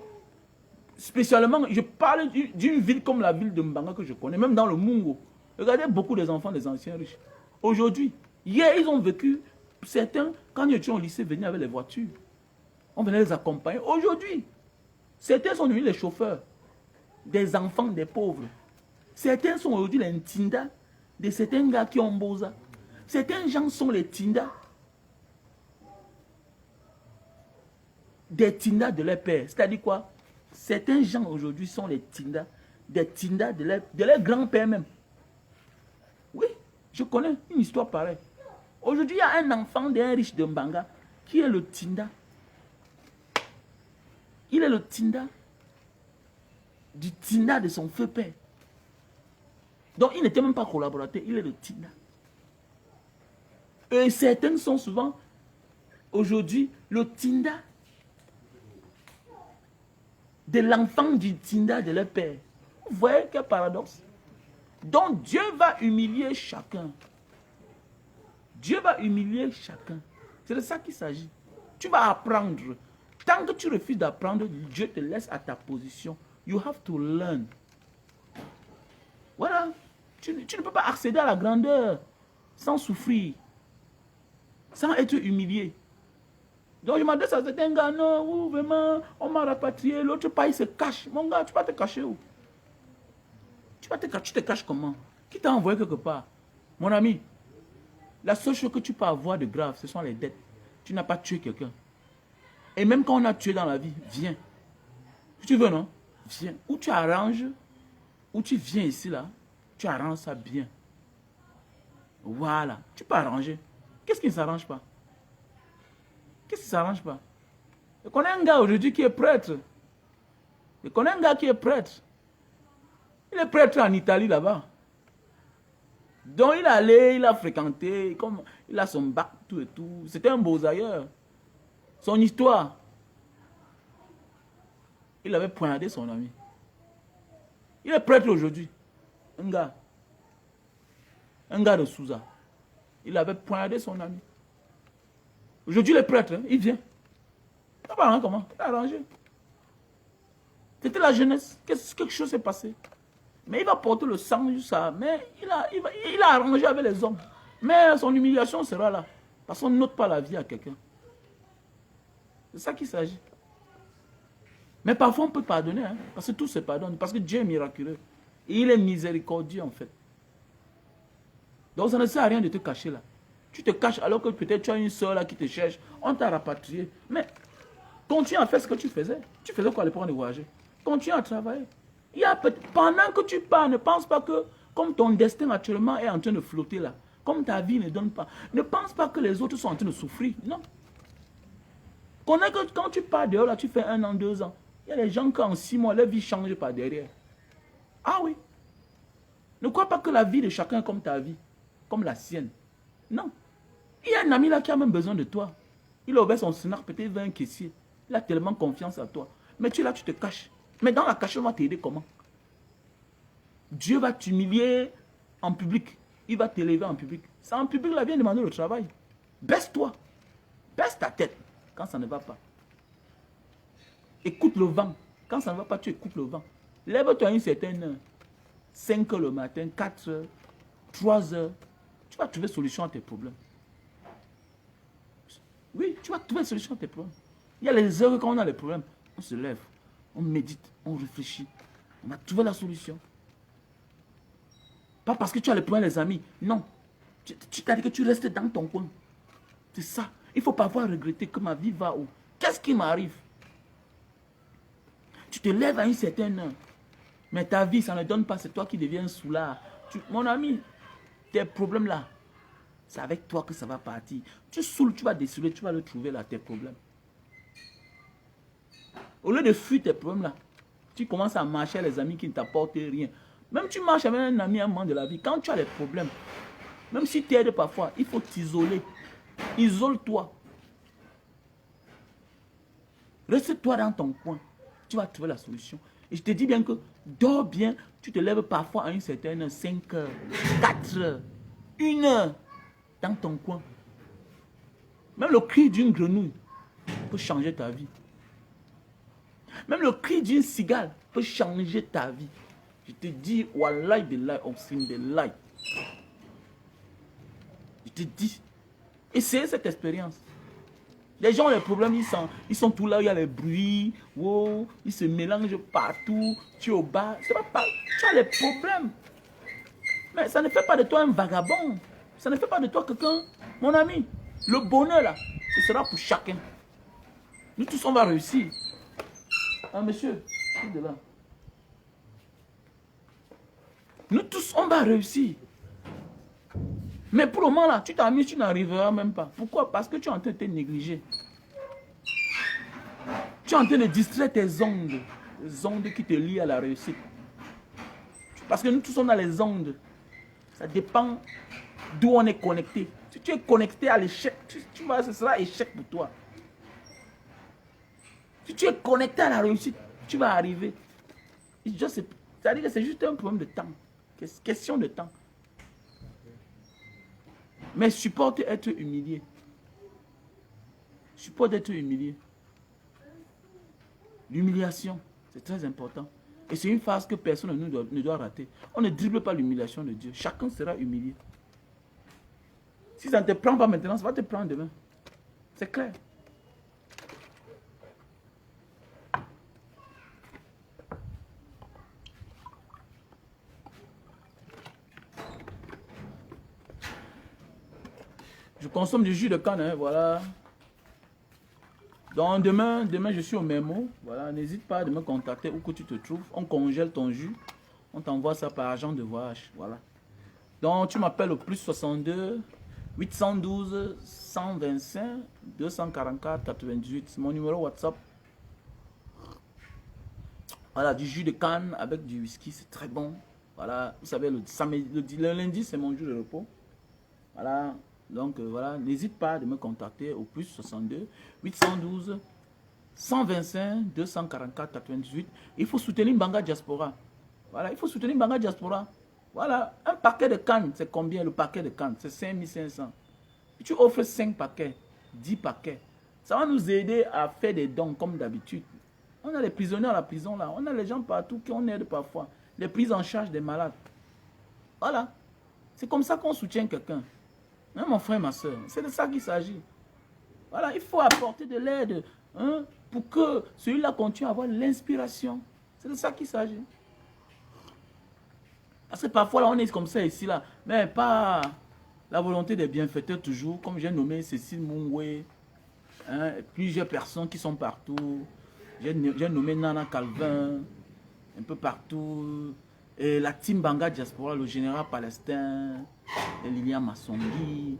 Spécialement, je parle d'une ville comme la ville de Mbanga que je connais, même dans le Mungo. Regardez beaucoup des enfants des anciens riches. Aujourd'hui, hier, ils ont vécu, certains, quand ils étaient au lycée, venaient avec les voitures. On venait les accompagner. Aujourd'hui, certains sont devenus les chauffeurs des enfants des pauvres. Certains sont aujourd'hui les Ntinda de certains gars qui ont Boza. Certains gens sont les Tinda des Tinda de leur père. C'est-à-dire quoi? Certains gens aujourd'hui sont les Tinda, des Tinda de leur grand-père même. Oui, je connais une histoire pareille. Aujourd'hui, il y a un enfant d'un riche de Mbanga qui est le Tinda. Il est le Tinda du Tinda de son feu père. Donc, il n'était même pas collaborateur, il est le Tinda. Et certains sont souvent, aujourd'hui, le Tinda de l'enfant du Tinda de leur père. Vous voyez quel paradoxe? Donc Dieu va humilier chacun. Dieu va humilier chacun. C'est de ça qu'il s'agit. Tu vas apprendre. Tant que tu refuses d'apprendre, Dieu te laisse à ta position. You have to learn. Voilà. Tu ne peux pas accéder à la grandeur sans souffrir, sans être humilié. Donc je m'adresse à certains gars, non, vraiment, on m'a rapatrié, l'autre pas, il se cache. Mon gars, tu vas te cacher où? Tu te caches comment? Qui t'a envoyé quelque part? Mon ami, la seule chose que tu peux avoir de grave, ce sont les dettes. Tu n'as pas tué quelqu'un. Et même quand on a tué dans la vie, viens. Si tu veux, non? Viens. Ou tu arranges, ou tu viens ici, là, tu arranges ça bien. Voilà. Tu peux arranger. Qu'est-ce qui ne s'arrange pas? Qu'est-ce qui ne s'arrange pas? Je connais un gars aujourd'hui qui est prêtre. Je connais un gars qui est prêtre. Il est prêtre en Italie là-bas. Donc il est allé, il a fréquenté, comme il a son bac, tout et tout. C'était un beau ailleurs. Son histoire. Il avait poignardé son ami. Il est prêtre aujourd'hui. Un gars. Un gars de Souza. Il avait poignardé son ami. Aujourd'hui, le prêtre, hein, il vient. Ça va, hein, comment? Il a arrangé. C'était la jeunesse. Quelque chose s'est passé. Mais il va porter le sang jusqu'à... Mais il a arrangé avec les hommes. Mais son humiliation sera là. Parce qu'on n'ôte pas la vie à quelqu'un. C'est ça qu'il s'agit. Mais parfois, on peut pardonner. Hein, parce que tout se pardonne. Parce que Dieu est miraculeux. Et il est miséricordieux, en fait. Donc, ça ne sert à rien de te cacher là. Tu te caches alors que peut-être tu as une soeur là qui te cherche. On t'a rapatrié. Mais continue à faire ce que tu faisais. Tu faisais quoi à l'époque de voyager? Continue à travailler. Pendant que tu pars, ne pense pas que, comme ton destin actuellement est en train de flotter là, comme ta vie ne donne pas, ne pense pas que les autres sont en train de souffrir. Non. connais que quand tu pars dehors, là, tu fais 1 an, 2 ans. Il y a des gens qui en 6 mois, leur vie change par derrière. Ah oui. Ne crois pas que la vie de chacun est comme ta vie, comme la sienne. Non. Il y a un ami là qui a même besoin de toi. Il a ouvert son snack, peut-être il veut un caissier. Il a tellement confiance à toi. Mais tu es là, tu te caches. Mais dans la cachette, on va t'aider comment? Dieu va t'humilier en public. Il va t'élever en public. C'est en public, là, viens demander le travail. Baisse-toi. Baisse ta tête quand ça ne va pas. Écoute le vent. Quand ça ne va pas, tu écoutes le vent. Lève-toi à une certaine heure. 5 heures le matin, 4 heures, 3 heures. Tu vas trouver solution à tes problèmes. Oui, tu vas trouver solution à tes problèmes. Il y a les heures quand on a les problèmes. On se lève, on médite, on réfléchit. On a trouvé la solution. Pas parce que tu as les problèmes, les amis. Non. Tu t'as dit que tu restes dans ton coin. C'est ça. Il ne faut pas avoir regretté que ma vie va où. Qu'est-ce qui m'arrive? Tu te lèves à une certaine heure. Mais ta vie, ça ne donne pas. C'est toi qui deviens soulard. Mon ami, tes problèmes là, c'est avec toi que ça va partir. Tu saoules, tu vas dessouler, tu vas le trouver là, tes problèmes. Au lieu de fuir tes problèmes là, tu commences à marcher avec les amis qui ne t'apportent rien. Même tu marches avec un ami à un moment de la vie, quand tu as des problèmes, même si tu aides parfois, il faut t'isoler. Isole-toi. Reste-toi dans ton coin. Tu vas trouver la solution. Et je te dis bien que dors bien, tu te lèves parfois à une certaine heure, 5 heures, 4 heures, 1 heure dans ton coin. Même le cri d'une grenouille peut changer ta vie. Même le cri d'une cigale peut changer ta vie. Je te dis, wallahi billahi, obscene billahi. Je te dis, essayez cette expérience. Les gens ont des problèmes, ils sont tout là, il y a les bruits, wow, ils se mélangent partout, tu es au bar, c'est pas, tu as les problèmes. Mais ça ne fait pas de toi un vagabond. Ça ne fait pas de toi quelqu'un, mon ami. Le bonheur là, ce sera pour chacun. Nous tous, on va réussir. Ah, monsieur, il est là. Nous tous, on va réussir. Mais pour le moment là, tu t'amuses, tu n'arriveras même pas. Pourquoi? Parce que tu es en train de te négliger. Tu es en train de distraire tes ondes. Les ondes qui te lient à la réussite. Parce que nous tous, on a les ondes. Ça dépend d'où on est connecté. Si tu es connecté à l'échec, tu vois, ce sera échec pour toi. Si tu es connecté à la réussite, tu vas arriver. C'est-à-dire que c'est juste un problème de temps. Question de temps. Mais supporte être humilié. Supporte être humilié. L'humiliation, c'est très important. Et c'est une phase que personne ne doit rater. On ne dribble pas l'humiliation de Dieu. Chacun sera humilié. Si ça ne te prend pas maintenant, ça va te prendre demain. C'est clair. Je consomme du jus de canne, hein, voilà. Donc demain, je suis au Memo. Voilà, n'hésite pas à me contacter où que tu te trouves. On congèle ton jus. On t'envoie ça par agent de voyage. Voilà. Donc tu m'appelles au plus 62 812 125 244 98. C'est mon numéro WhatsApp. Voilà, du jus de canne avec du whisky, c'est très bon. Voilà, vous savez, le lundi, c'est mon jour de repos. Voilà. Donc voilà, n'hésite pas de me contacter au plus 62 812 125 244 98. Il faut soutenir Mbanga Diaspora. Voilà, il faut soutenir Mbanga Diaspora. Voilà, un paquet de cannes, c'est combien le paquet de cannes? C'est 5500. Et tu offres 5 paquets, 10 paquets. Ça va nous aider à faire des dons comme d'habitude. On a les prisonniers à la prison là, on a les gens partout qui on aide parfois. Les prises en charge des malades. Voilà, c'est comme ça qu'on soutient quelqu'un. Hein, mon frère, ma soeur, c'est de ça qu'il s'agit. Voilà, il faut apporter de l'aide, hein, pour que celui-là continue à avoir l'inspiration. C'est de ça qu'il s'agit. Parce que parfois, là, on est comme ça ici, là, mais pas la volonté des bienfaiteurs toujours, comme j'ai nommé Cécile Mungwe, hein, plusieurs personnes qui sont partout. J'ai nommé Nana Calvin, un peu partout. Et la team Mbanga Diaspora, le général palestin, Lilian Massongi.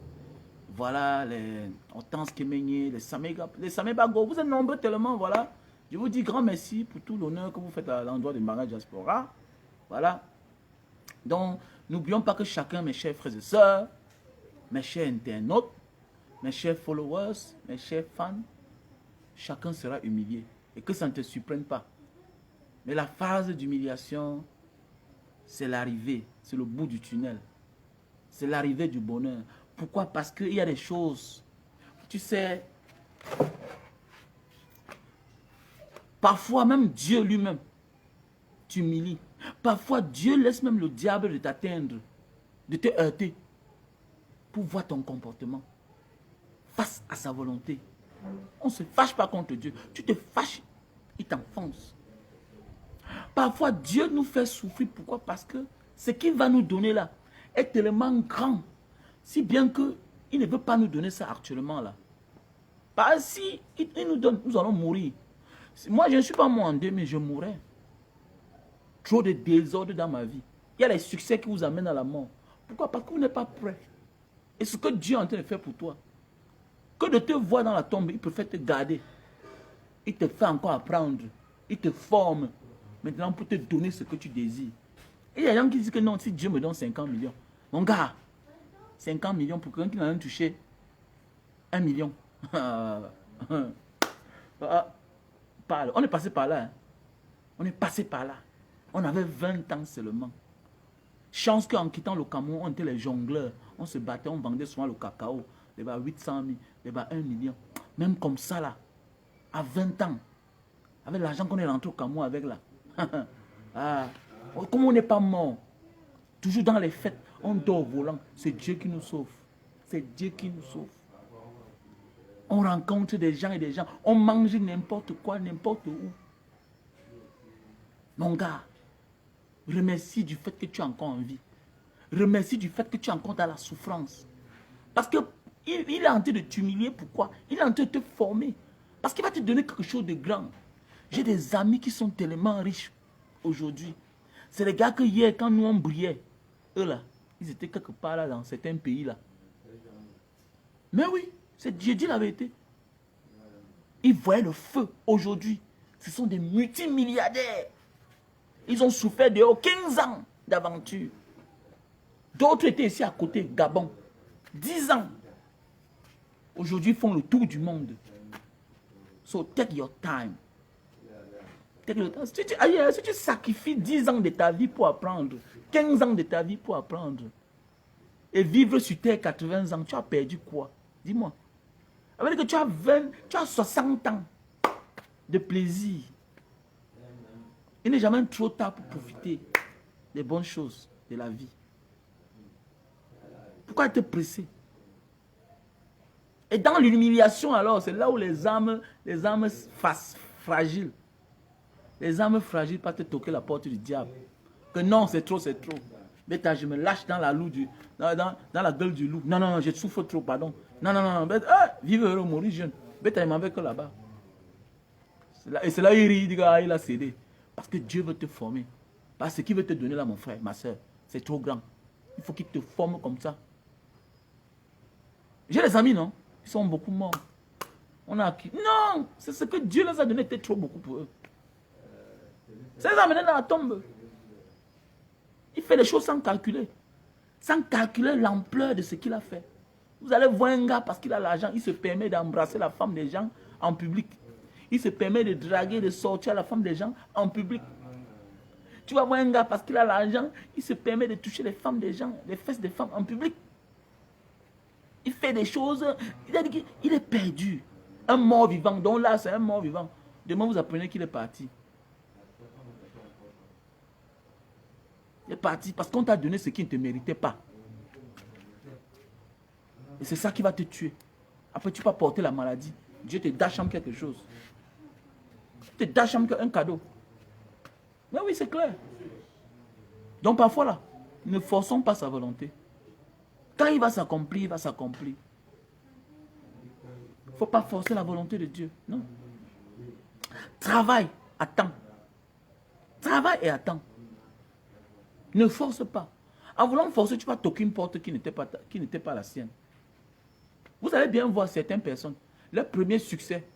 voilà, les Hortense Kemenye, les Samébago, vous êtes nombreux tellement, voilà. Je vous dis grand merci pour tout l'honneur que vous faites à l'endroit de Mara Diaspora. Voilà. Donc, n'oublions pas que chacun, mes chers frères et sœurs, mes chers internautes, mes chers followers, mes chers fans, chacun sera humilié. Et que ça ne te surprenne pas. Mais la phase d'humiliation, c'est l'arrivée, c'est le bout du tunnel. C'est l'arrivée du bonheur. Pourquoi? Parce qu'il y a des choses, tu sais, parfois même Dieu lui-même t'humilie. Parfois Dieu laisse même le diable de t'atteindre, de te heurter, pour voir ton comportement face à sa volonté. On ne se fâche pas contre Dieu. Tu te fâches, il t'enfonce. Parfois Dieu nous fait souffrir. Pourquoi? Parce que ce qu'il va nous donner là est tellement grand. Si bien qu'il ne veut pas nous donner ça actuellement là. Parce que si il nous donne, nous allons mourir. Moi, je ne suis pas mondé, mais je mourrai. Trop de désordre dans ma vie. Il y a les succès qui vous amènent à la mort. Pourquoi? Parce que vous n'êtes pas prêt. Et ce que Dieu est en train de faire pour toi, que de te voir dans la tombe, il préfère te garder. Il te fait encore apprendre. Il te forme. Maintenant, pour te donner ce que tu désires. Et il y a des gens qui disent que non, si Dieu me donne 50 millions. Mon gars, 50 millions pour quelqu'un qui n'en a touché 1 million. On est passé par là. Hein. On est passé par là. On avait 20 ans seulement. Chance qu'en quittant le Cameroun, on était les jongleurs. On se battait, on vendait souvent le cacao. Les bas 800 000, les bas 1 million. Même comme ça là, à 20 ans, avec l'argent qu'on est rentré au Cameroun avec là. Ah, comme on n'est pas mort, toujours dans les fêtes, on dort au volant. C'est Dieu qui nous sauve. C'est Dieu qui nous sauve. On rencontre des gens et des gens. On mange n'importe quoi, n'importe où. Mon gars, remercie du fait que tu es encore en vie. Remercie du fait que tu es encore dans la souffrance. Parce qu'il est en train de t'humilier. Pourquoi? Il est en train de te former. Parce qu'il va te donner quelque chose de grand. J'ai des amis qui sont tellement riches aujourd'hui. C'est les gars que hier, quand nous on brillait, eux là, ils étaient quelque part là dans certains pays là. Mais oui, j'ai dit la vérité. Ils voyaient le feu aujourd'hui. Ce sont des multimilliardaires. Ils ont souffert de 15 ans d'aventure. D'autres étaient ici à côté, Gabon. 10 ans. Aujourd'hui, ils font le tour du monde. So, take your time. Take your time. Si tu sacrifies 10 ans de ta vie pour apprendre, 15 ans de ta vie pour apprendre, et vivre sur terre 80 ans, tu as perdu quoi? Dis-moi. Ça veut dire que tu as 60 ans de plaisir. Il n'est jamais trop tard pour profiter des bonnes choses de la vie. Pourquoi être pressé? Et dans l'humiliation alors, c'est là où les âmes fragiles, les âmes fragiles peuvent te toquer la porte du diable. Que non, c'est trop, c'est trop. Mais je me lâche dans la gueule du loup. Non, non, non, je souffre trop, pardon. Non, non, non, vive heureux, mourir jeune. Mais il m'en veut que là-bas. Et c'est là où il rit, il dit qu'il a cédé. Parce que Dieu veut te former. Parce qu'il veut te donner là, mon frère, ma soeur. C'est trop grand. Il faut qu'il te forme comme ça. J'ai des amis, non? Ils sont beaucoup morts. On a acquis. Non! C'est ce que Dieu les a donné, c'était trop beaucoup pour eux. Ça les a amenés dans la tombe. Il fait les choses sans calculer. Sans calculer l'ampleur de ce qu'il a fait. Vous allez voir un gars parce qu'il a l'argent, il se permet d'embrasser la femme des gens en public. Il se permet de draguer, de sortir la femme des gens en public. Tu vas voir un gars parce qu'il a l'argent, il se permet de toucher les femmes des gens, les fesses des femmes en public. Il fait des choses, il est perdu. Un mort vivant, donc là c'est un mort vivant. Demain vous apprenez qu'il est parti. Il est parti parce qu'on t'a donné ce qui ne te méritait pas. Et c'est ça qui va te tuer. Après tu vas porter la maladie. Dieu te dachame quelque chose. Te dachame un cadeau. Mais oui, c'est clair. Donc parfois là, ne forçons pas sa volonté. Quand il va s'accomplir, il va s'accomplir. Il ne faut pas forcer la volonté de Dieu. Non. Travaille, attends. Travaille et attends. Ne force pas. En voulant forcer, tu vas toquer une porte qui n'était pas la sienne. Vous allez bien voir certaines personnes, leur premier succès,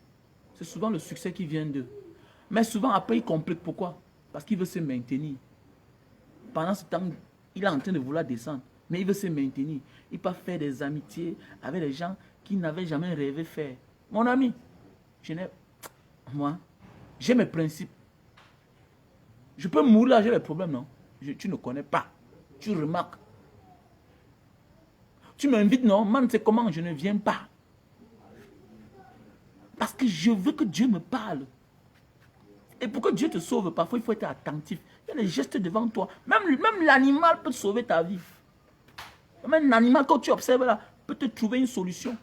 c'est souvent le succès qui vient d'eux. Mais souvent, après, ils compliquent. Pourquoi? Parce qu'il veut se maintenir. Pendant ce temps, il est en train de vouloir descendre. Mais il veut se maintenir. Il peut faire des amitiés avec des gens qui n'avaient jamais rêvé faire. Mon ami, moi, j'ai mes principes. Je peux mourir, j'ai les problèmes, non? Tu ne connais pas. Tu remarques. Tu m'invites, non? Man, c'est comment? Je ne viens pas. Parce que je veux que Dieu me parle. Et pour que Dieu te sauve, parfois, il faut être attentif. Il y a des gestes devant toi. Même l'animal peut sauver ta vie. Même l'animal, quand tu observes là, peut te trouver une solution.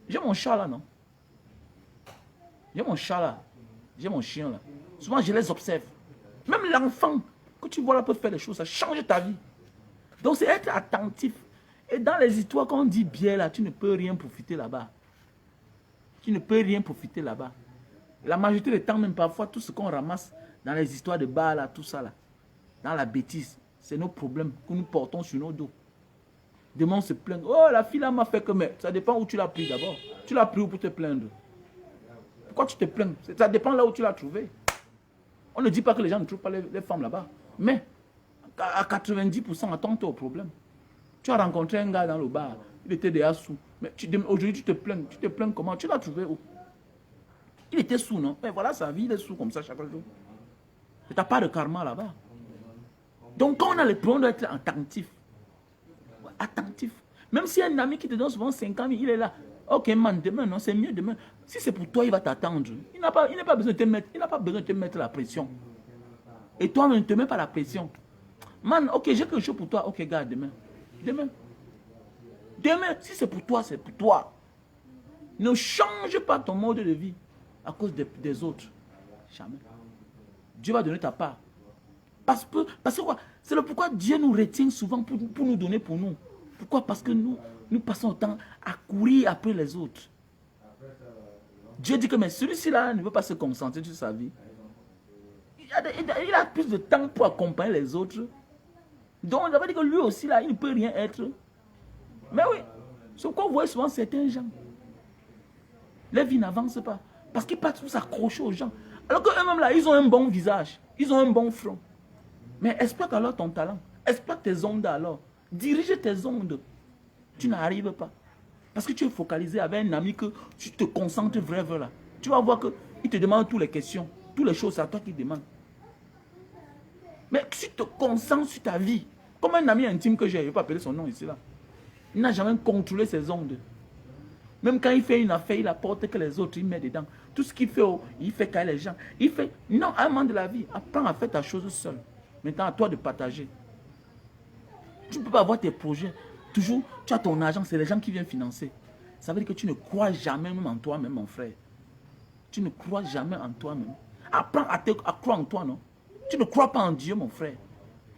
J'ai mon chat là, non? J'ai mon chat là. J'ai mon chien là. Souvent, je les observe. Même l'enfant que tu vois là peut faire des choses. Ça change ta vie. Donc, c'est être attentif. Et dans les histoires, quand on dit bien là, tu ne peux rien profiter là-bas. Tu ne peux rien profiter là-bas. La majorité du temps, même parfois, tout ce qu'on ramasse dans les histoires de bar, là, tout ça, là, dans la bêtise, c'est nos problèmes que nous portons sur nos dos. Demain, on se plaint. Oh, la fille là m'a fait que... Mais ça dépend où tu l'as pris d'abord. Tu l'as pris où pour te plaindre? Pourquoi tu te plains? Ça dépend là où tu l'as trouvé. On ne dit pas que les gens ne trouvent pas les femmes là-bas. Mais à 90%, attends-toi au problème. Tu as rencontré un gars dans le bar. Il était déjà sous. Mais aujourd'hui, tu te plains. Tu te plains comment? Tu l'as trouvé où? Il était sous, non? Mais voilà sa vie, il est sous comme ça chaque jour. Tu n'as pas de karma là-bas. Donc, quand on a le problème, on doit être attentif. Attentif. Même s'il y a un ami qui te donne souvent 50 000, il est là. Ok, man, demain, non, c'est mieux demain. Si c'est pour toi, il va t'attendre. Il n'a pas besoin de te mettre, la pression. Et toi, ne te mets pas la pression. Man, ok, j'ai quelque chose pour toi. Ok, gars, demain. Demain. Demain, si c'est pour toi, c'est pour toi. Ne change pas ton mode de vie à cause des autres. Jamais. Dieu va donner ta part. Parce que quoi? C'est le pourquoi Dieu nous retient souvent pour nous donner pour nous. Pourquoi? Parce que nous passons le temps à courir après les autres. Dieu dit que mais celui-ci là ne veut pas se concentrer sur sa vie. Il a plus de temps pour accompagner les autres. Donc ça veut dire que lui aussi là, il ne peut rien être. Mais oui, c'est pourquoi vous voyez souvent certains gens. Les vies n'avancent pas. Parce qu'ils partent pour s'accrocher aux gens. Alors qu'eux-mêmes là, ils ont un bon visage. Ils ont un bon front. Mais exploite alors ton talent. Exploite tes ondes alors. Dirige tes ondes. Tu n'arrives pas. Parce que tu es focalisé avec un ami que tu te concentres vraiment là. Tu vas voir qu'il te demande toutes les questions. Toutes les choses, c'est à toi qu'il demande. Mais si tu te concentres sur ta vie, comme un ami intime que j'ai, je ne vais pas appeler son nom ici là. Il n'a jamais contrôlé ses ondes. Même quand il fait une affaire, il apporte que les autres, il met dedans. Tout ce qu'il fait, il fait cailler les gens. Il fait, non, à un moment de la vie, apprends à faire ta chose seule. Maintenant, à toi de partager. Tu ne peux pas avoir tes projets. Toujours, tu as ton argent, c'est les gens qui viennent financer. Ça veut dire que tu ne crois jamais même en toi-même, mon frère. Tu ne crois jamais en toi-même. Apprends à croire en toi, non? Tu ne crois pas en Dieu, mon frère.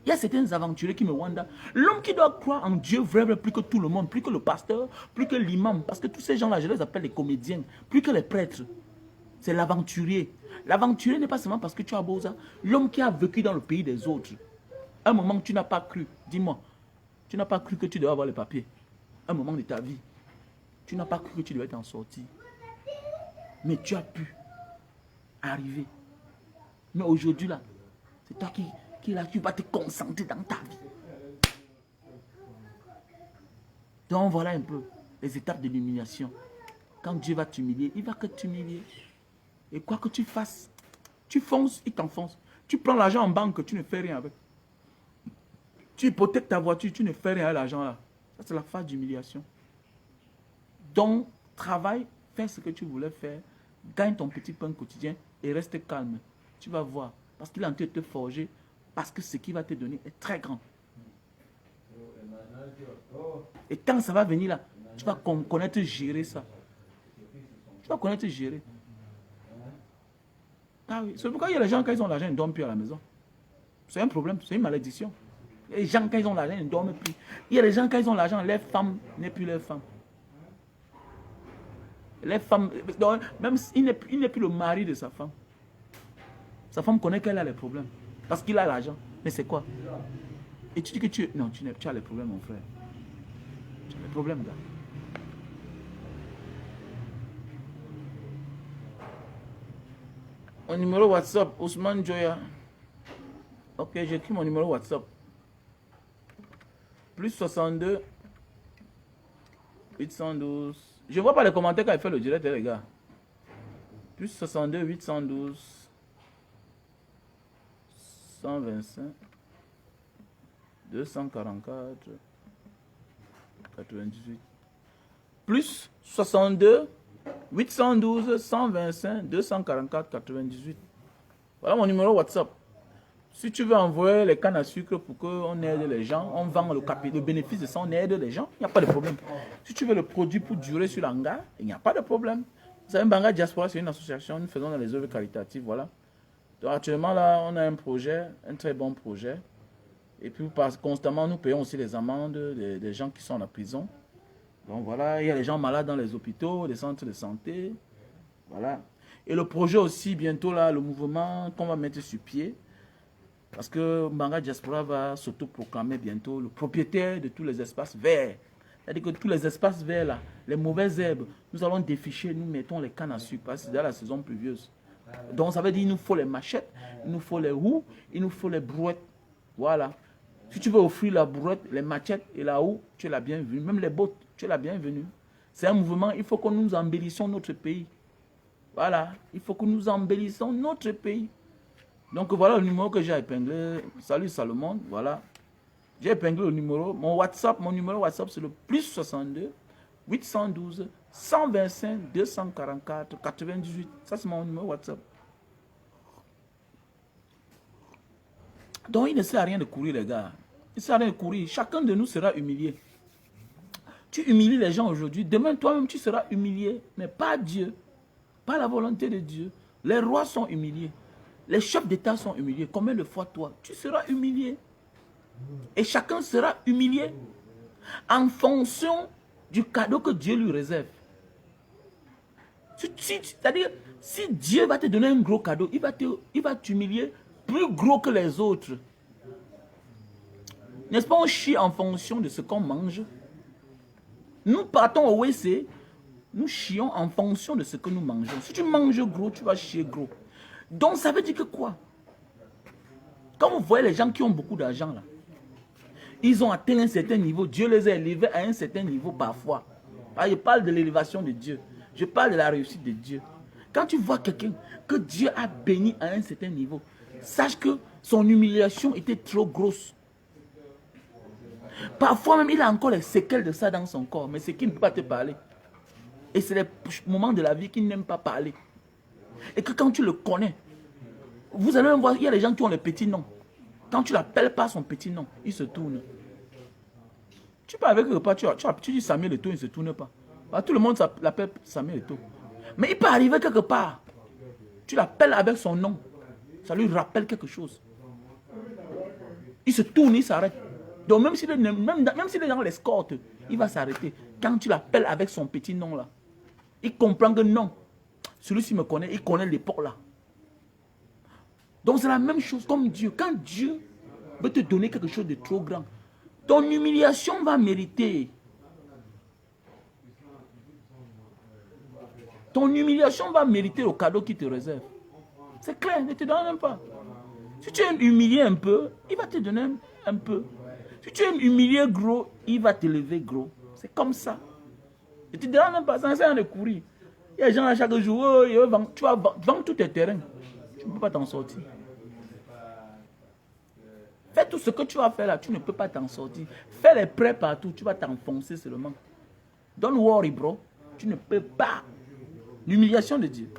Il y a certains aventuriers qui me wondent. L'homme qui doit croire en Dieu vraiment plus que tout le monde, plus que le pasteur, plus que l'imam. Parce que tous ces gens-là, je les appelle les comédiens, plus que les prêtres. C'est l'aventurier. L'aventurier n'est pas seulement parce que tu as beau ça. L'homme qui a vécu dans le pays des autres. Un moment, tu n'as pas cru. Dis-moi. Tu n'as pas cru que tu devais avoir les papiers. Un moment de ta vie. Tu n'as pas cru que tu devais t'en sortir. Mais tu as pu arriver. Mais aujourd'hui, là, c'est toi qui vas te concentrer dans ta vie. Donc voilà un peu les étapes de l'humiliation. Quand Dieu va t'humilier, il va que t'humilier. Et quoi que tu fasses, tu fonces, il t'enfonce. Tu prends l'argent en banque, tu ne fais rien avec. Tu hypothèques ta voiture, tu ne fais rien avec l'argent là. Ça, c'est la phase d'humiliation. Donc, travaille, fais ce que tu voulais faire, gagne ton petit pain quotidien et reste calme. Tu vas voir. Parce qu'il est en train de te forger. Parce que ce qu'il va te donner est très grand. Et quand ça va venir là, tu vas connaître gérer ça. Tu vas connaître gérer. Ah oui. C'est pourquoi il y a les gens, quand ils ont l'argent, ils ne dorment plus à la maison. C'est un problème, c'est une malédiction. Les gens, quand ils ont l'argent, ils ne dorment plus. Il y a les gens, quand ils ont l'argent, les femmes n'est plus leur femme. Les femmes, même il n'est plus le mari de sa femme. Sa femme connaît qu'elle a les problèmes. Parce qu'il a l'argent. Mais c'est quoi? Et tu dis que non, tu as les problèmes, mon frère. Tu as les problèmes, gars. Mon numéro WhatsApp, Ousmane Joya. Ok, j'écris mon numéro WhatsApp. Plus 62 812. Je vois pas les commentaires quand il fait le direct, les gars. Plus 62 812 125 244 98. Plus 62 812 125 244 98. Voilà mon numéro WhatsApp. Si tu veux envoyer les cannes à sucre pour qu'on aide les gens, on vend le bénéfice de ça, on aide les gens, il n'y a pas de problème. Si tu veux le produit pour durer sur l'hangar, il n'y a pas de problème. Vous savez, Mbanga Diaspora, c'est une association, nous faisons les œuvres caritatives, voilà. Donc actuellement, là, on a un projet, un très bon projet. Et puis, constamment, nous payons aussi les amendes des gens qui sont en la prison. Donc voilà, il y a les gens malades dans les hôpitaux, les centres de santé. Voilà. Et le projet aussi, bientôt, là, le mouvement qu'on va mettre sur pied. Parce que Mbanga Diaspora va s'autoproclamer bientôt le propriétaire de tous les espaces verts. C'est-à-dire que tous les espaces verts, là, les mauvaises herbes, nous allons déficher, nous mettons les cannes à sucre parce que c'est dans la saison pluvieuse. Donc ça veut dire qu'il nous faut les machettes, il nous faut les roues, il nous faut les brouettes. Voilà. Si tu veux offrir la brouette, les machettes et la houe, tu es la bienvenue. Même les bottes, tu es la bienvenue. C'est un mouvement, il faut que nous embellissions notre pays. Voilà. Il faut que nous embellissions notre pays. Donc voilà le numéro que j'ai épinglé. Salut Salomon, voilà. J'ai épinglé le numéro. Mon numéro WhatsApp, c'est le plus 62 812 125 244 98. Ça, c'est mon numéro WhatsApp. Donc il ne sert à rien de courir, les gars. Il ne sert à rien de courir. Chacun de nous sera humilié. Tu humilies les gens aujourd'hui. Demain, toi-même, tu seras humilié. Mais pas Dieu. Pas la volonté de Dieu. Les rois sont humiliés. Les chefs d'État sont humiliés. Combien de fois toi, tu seras humilié? Et chacun sera humilié en fonction du cadeau que Dieu lui réserve. C'est-à-dire, si Dieu va te donner un gros cadeau, il va t'humilier plus gros que les autres. N'est-ce pas, on chie en fonction de ce qu'on mange? Nous partons au WC, nous chions en fonction de ce que nous mangeons. Si tu manges gros, tu vas chier gros. Donc ça veut dire que quoi? Quand vous voyez les gens qui ont beaucoup d'argent là, ils ont atteint un certain niveau, Dieu les a élevés à un certain niveau parfois. Je parle de l'élévation de Dieu. Je parle de la réussite de Dieu. Quand tu vois quelqu'un que Dieu a béni à un certain niveau, sache que son humiliation était trop grosse. Parfois même, il a encore les séquelles de ça dans son corps, mais c'est qu'il ne peut pas te parler. Et c'est les moments de la vie qu'il n'aime pas parler. Et que quand tu le connais, vous allez même voir, il y a des gens qui ont les petits noms. Quand tu l'appelles pas son petit nom, il se tourne. Tu parles avec le repas, tu dis Samuel Eto'o, il ne se tourne pas. Tout le monde l'appelle Samuel Eto'o. Mais il peut arriver quelque part. Tu l'appelles avec son nom. Ça lui rappelle quelque chose. Il se tourne, il s'arrête. Donc même si les gens l'escortent, il va s'arrêter. Quand tu l'appelles avec son petit nom là, il comprend que non. Celui-ci me connaît, il connaît l'époque là. Donc c'est la même chose comme Dieu. Quand Dieu veut te donner quelque chose de trop grand, ton humiliation va mériter. Ton humiliation va mériter le cadeau qu'il te réserve. C'est clair, ne te donne même pas. Si tu aimes humilier un peu, il va te donner un peu. Si tu aimes humilier gros, il va te lever gros. C'est comme ça. Ne te donne même pas, ça ne sert à rien de courir. Il y a des gens là chaque jour, oh, tu vas vendre tous tes terrains. Tu ne peux pas t'en sortir. Fais tout ce que tu vas faire là, tu ne peux pas t'en sortir. Fais les prêts partout, tu vas t'enfoncer seulement. Don't worry, bro. Tu ne peux pas. L'humiliation de Dieu.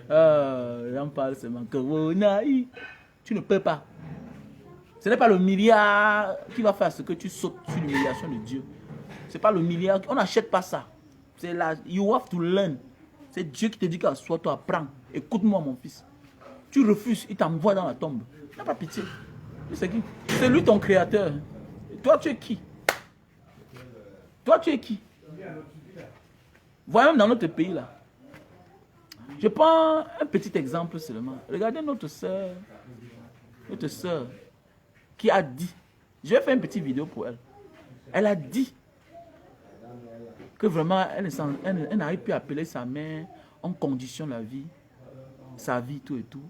J'en parle seulement que tu ne peux pas. Ce n'est pas le milliard qui va faire ce que tu sautes sur l'humiliation de Dieu. Ce n'est pas le milliard. On n'achète pas ça. C'est là. You have to learn. C'est Dieu qui te dit qu'assois-toi, apprends. Écoute-moi, mon fils. Tu refuses, il t'envoie dans la tombe. N'as pas pitié. C'est qui? C'est lui ton créateur. Et toi, tu es qui? Toi, tu es qui? Voyons dans notre pays là. Je prends un petit exemple seulement. Regardez notre soeur qui a dit, je vais faire une petite vidéo pour elle. Elle a dit que vraiment, elle n'arrive plus à appeler sa mère, on conditionne la vie. sa vie, tout et tout.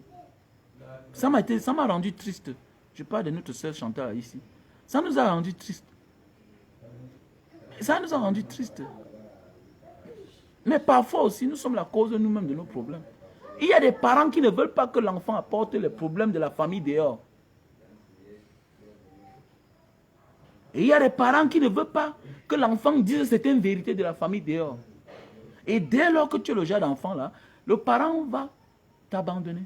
Ça m'a rendu triste. Je parle de notre sœur Chantal ici. Ça nous a rendu triste. Ça nous a rendu triste. Mais parfois aussi, nous sommes la cause nous-mêmes de nos problèmes. Il y a des parents qui ne veulent pas que l'enfant apporte les problèmes de la famille dehors. Et il y a des parents qui ne veulent pas que l'enfant dise certaines vérités de la famille dehors. Et dès lors que tu es le genre d'enfant là, le parent va t'abandonner.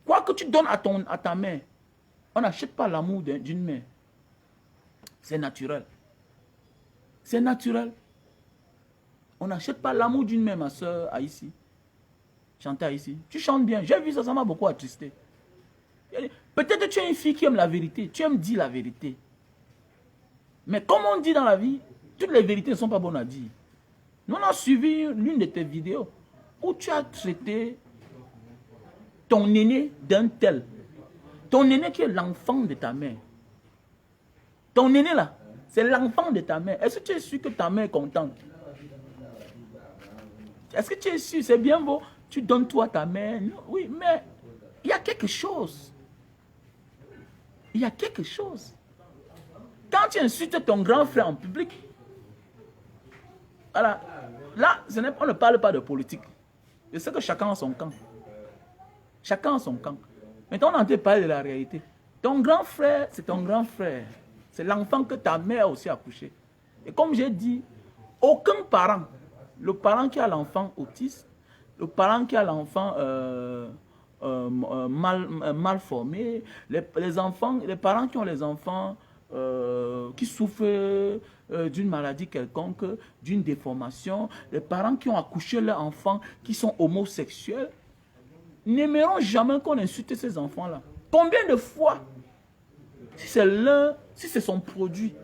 Quoi que tu donnes à ta mère, on n'achète pas l'amour d'une mère. C'est naturel. C'est naturel. On n'achète pas l'amour d'une mère, ma soeur, ici. Chantal ici. Tu chantes bien. J'ai vu ça, ça m'a beaucoup attristé. Peut-être que tu es une fille qui aime la vérité. Tu aimes dire la vérité. Mais comme on dit dans la vie, toutes les vérités ne sont pas bonnes à dire. Nous, on a suivi l'une de tes vidéos où tu as traité ton aîné d'un tel. Ton aîné qui est l'enfant de ta mère. Ton aîné là, c'est l'enfant de ta mère. Est-ce que tu es sûr que ta mère est contente? Est-ce que tu es sûr? C'est bien beau. Tu donnes tout à ta mère. Non, oui, mais il y a quelque chose. Il y a quelque chose. Quand tu insultes ton grand frère en public, voilà, là, on ne parle pas de politique. Je sais que chacun a son camp. Chacun a son camp. Maintenant, on est en train de parler de la réalité. Ton grand frère, c'est ton grand frère. C'est l'enfant que ta mère aussi a accouché. Et comme j'ai dit, aucun parent, le parent qui a l'enfant autiste, le parent qui a l'enfant mal formé, les parents qui ont les enfants qui souffrent d'une maladie quelconque, d'une déformation, les parents qui ont accouché leurs enfants qui sont homosexuels, n'aimeront jamais qu'on insulte ces enfants-là. Combien de fois, si c'est l'un, si c'est son produit,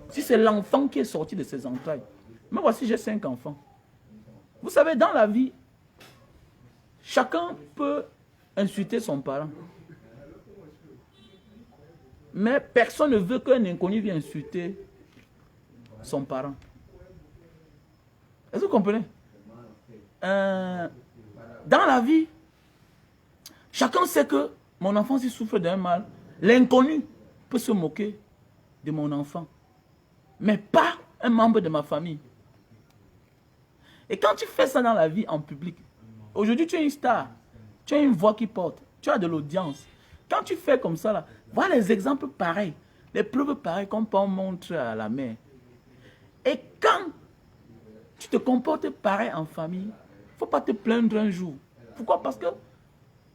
si c'est l'enfant qui est sorti de ses entrailles. Mais voici, j'ai 5 enfants. Vous savez, dans la vie, chacun peut insulter son parent. Mais personne ne veut qu'un inconnu vienne insulter son parent. Est-ce que vous comprenez? Dans la vie, chacun sait que mon enfant, s'il souffre d'un mal, l'inconnu peut se moquer de mon enfant. Mais pas un membre de ma famille. Et quand tu fais ça dans la vie en public, aujourd'hui tu es une star, tu as une voix qui porte, tu as de l'audience. Quand tu fais comme ça, là, voilà les exemples pareils, les preuves pareilles qu'on peut montrer à la mère. Et quand tu te comportes pareil en famille, il ne faut pas te plaindre un jour. Pourquoi? Parce que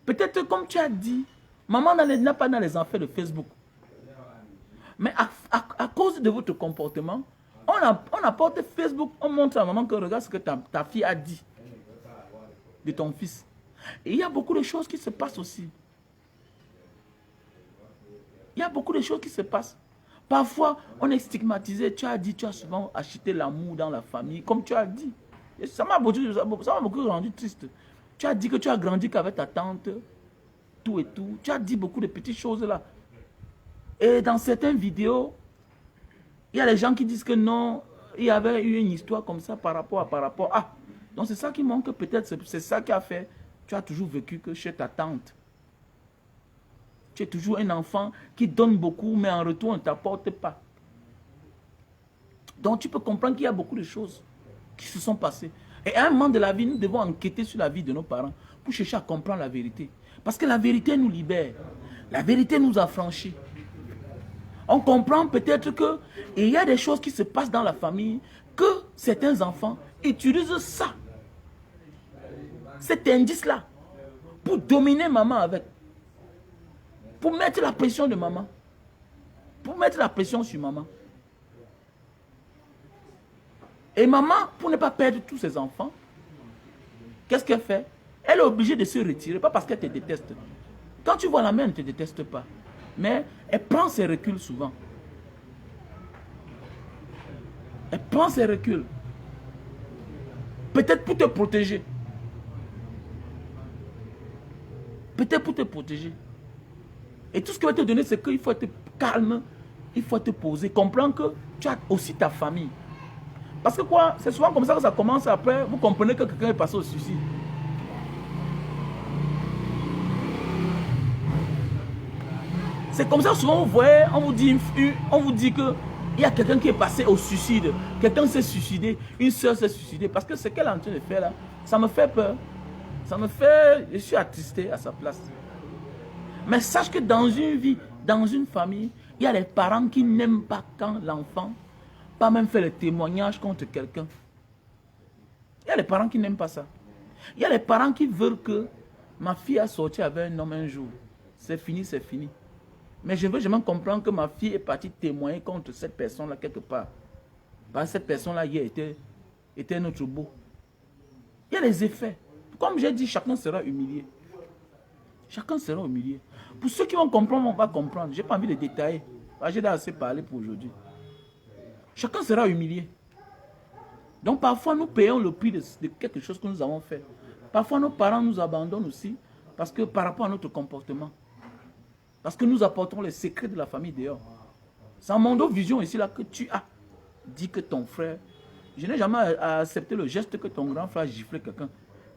peut-être comme tu as dit, maman n'a pas dans les affaires de Facebook. Mais à cause de votre comportement, on apporte Facebook, on montre à maman que regarde ce que ta fille a dit de ton fils. Et il y a beaucoup de choses qui se passent aussi. Il y a beaucoup de choses qui se passent. Parfois, on est stigmatisé. Tu as dit, tu as souvent acheté l'amour dans la famille, comme tu as dit. Et ça m'a beaucoup rendu triste. Tu as dit que tu as grandi qu'avec ta tante, tout et tout. Tu as dit beaucoup de petites choses là. Et dans certaines vidéos, il y a des gens qui disent que non, il y avait eu une histoire comme ça par rapport. Ah, donc c'est ça qui montre que peut-être c'est ça qui a fait. Tu as toujours vécu que chez ta tante. Tu es toujours un enfant qui donne beaucoup, mais en retour, on ne t'apporte pas. Donc tu peux comprendre qu'il y a beaucoup de choses qui se sont passées. Et à un moment de la vie, nous devons enquêter sur la vie de nos parents pour chercher à comprendre la vérité. Parce que la vérité nous libère. La vérité nous affranchit. On comprend peut-être qu'il y a des choses qui se passent dans la famille que certains enfants utilisent ça. Cet indice-là pour dominer maman avec. Pour mettre la pression de maman. Pour mettre la pression sur maman. Et maman, pour ne pas perdre tous ses enfants, qu'est-ce qu'elle fait? Elle est obligée de se retirer, pas parce qu'elle te déteste. Quand tu vois la mère, elle ne te déteste pas. Mais elle prend ses reculs souvent. Elle prend ses reculs. Peut-être pour te protéger. Peut-être pour te protéger. Et tout ce qu'elle va te donner, c'est qu'il faut être calme, il faut te poser, comprendre que tu as aussi ta famille. Parce que quoi, c'est souvent comme ça que ça commence après, vous comprenez que quelqu'un est passé au suicide. C'est comme ça, souvent, vous voyez, on vous dit que il y a quelqu'un qui est passé au suicide. Quelqu'un s'est suicidé, une soeur s'est suicidée. Parce que ce qu'elle est en train de faire là, ça me fait peur. Ça me fait... Je suis attristé à sa place. Mais sache que dans une vie, dans une famille, il y a les parents qui n'aiment pas quand l'enfant, pas même fait le témoignage contre quelqu'un. Il y a les parents qui n'aiment pas ça. Il y a les parents qui veulent que ma fille a sorti avec un homme un jour. C'est fini, c'est fini. Mais je veux jamais comprendre que ma fille est partie témoigner contre cette personne-là quelque part. Parce que cette personne-là hier était notre beau. Il y a les effets. Comme j'ai dit, chacun sera humilié. Chacun sera humilié. Pour ceux qui vont comprendre, on va comprendre. Je n'ai pas envie de détailler. J'ai assez parlé pour aujourd'hui. Chacun sera humilié. Donc parfois nous payons le prix de quelque chose que nous avons fait. Parfois nos parents nous abandonnent aussi parce que par rapport à notre comportement. Parce que nous apportons les secrets de la famille dehors. C'est en Mondo Vision ici là que tu as dit que ton frère... Je n'ai jamais accepté le geste que ton grand frère a giflé quelqu'un.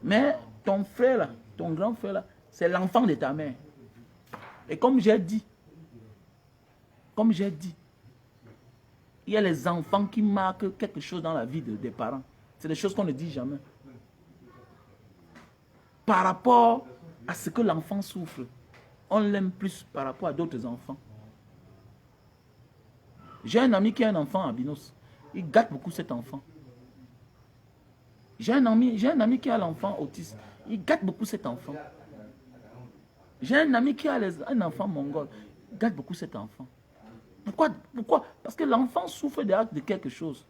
Mais ton frère là, ton grand frère là, c'est l'enfant de ta mère. Et comme j'ai dit, il y a les enfants qui marquent quelque chose dans la vie des parents. C'est des choses qu'on ne dit jamais. Par rapport à ce que l'enfant souffre, on l'aime plus par rapport à d'autres enfants. J'ai un ami qui a un enfant à Binos. Il gâte beaucoup cet enfant. J'ai un ami qui a l'enfant autiste. Il gâte beaucoup cet enfant. J'ai un ami qui a un enfant mongol. Il gâte beaucoup cet enfant. Pourquoi? Parce que l'enfant souffre de quelque chose.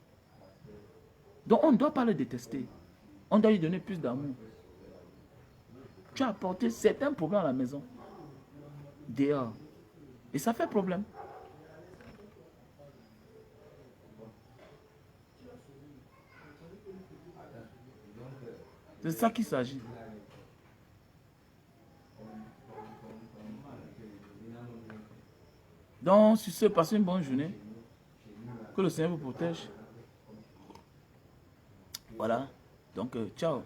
Donc on ne doit pas le détester. On doit lui donner plus d'amour. Tu as apporté certains problèmes à la maison. Dehors. Et ça fait problème. C'est ça qu'il s'agit. Donc, sur ce, passez une bonne journée. Que le Seigneur vous protège. Voilà. Donc, ciao.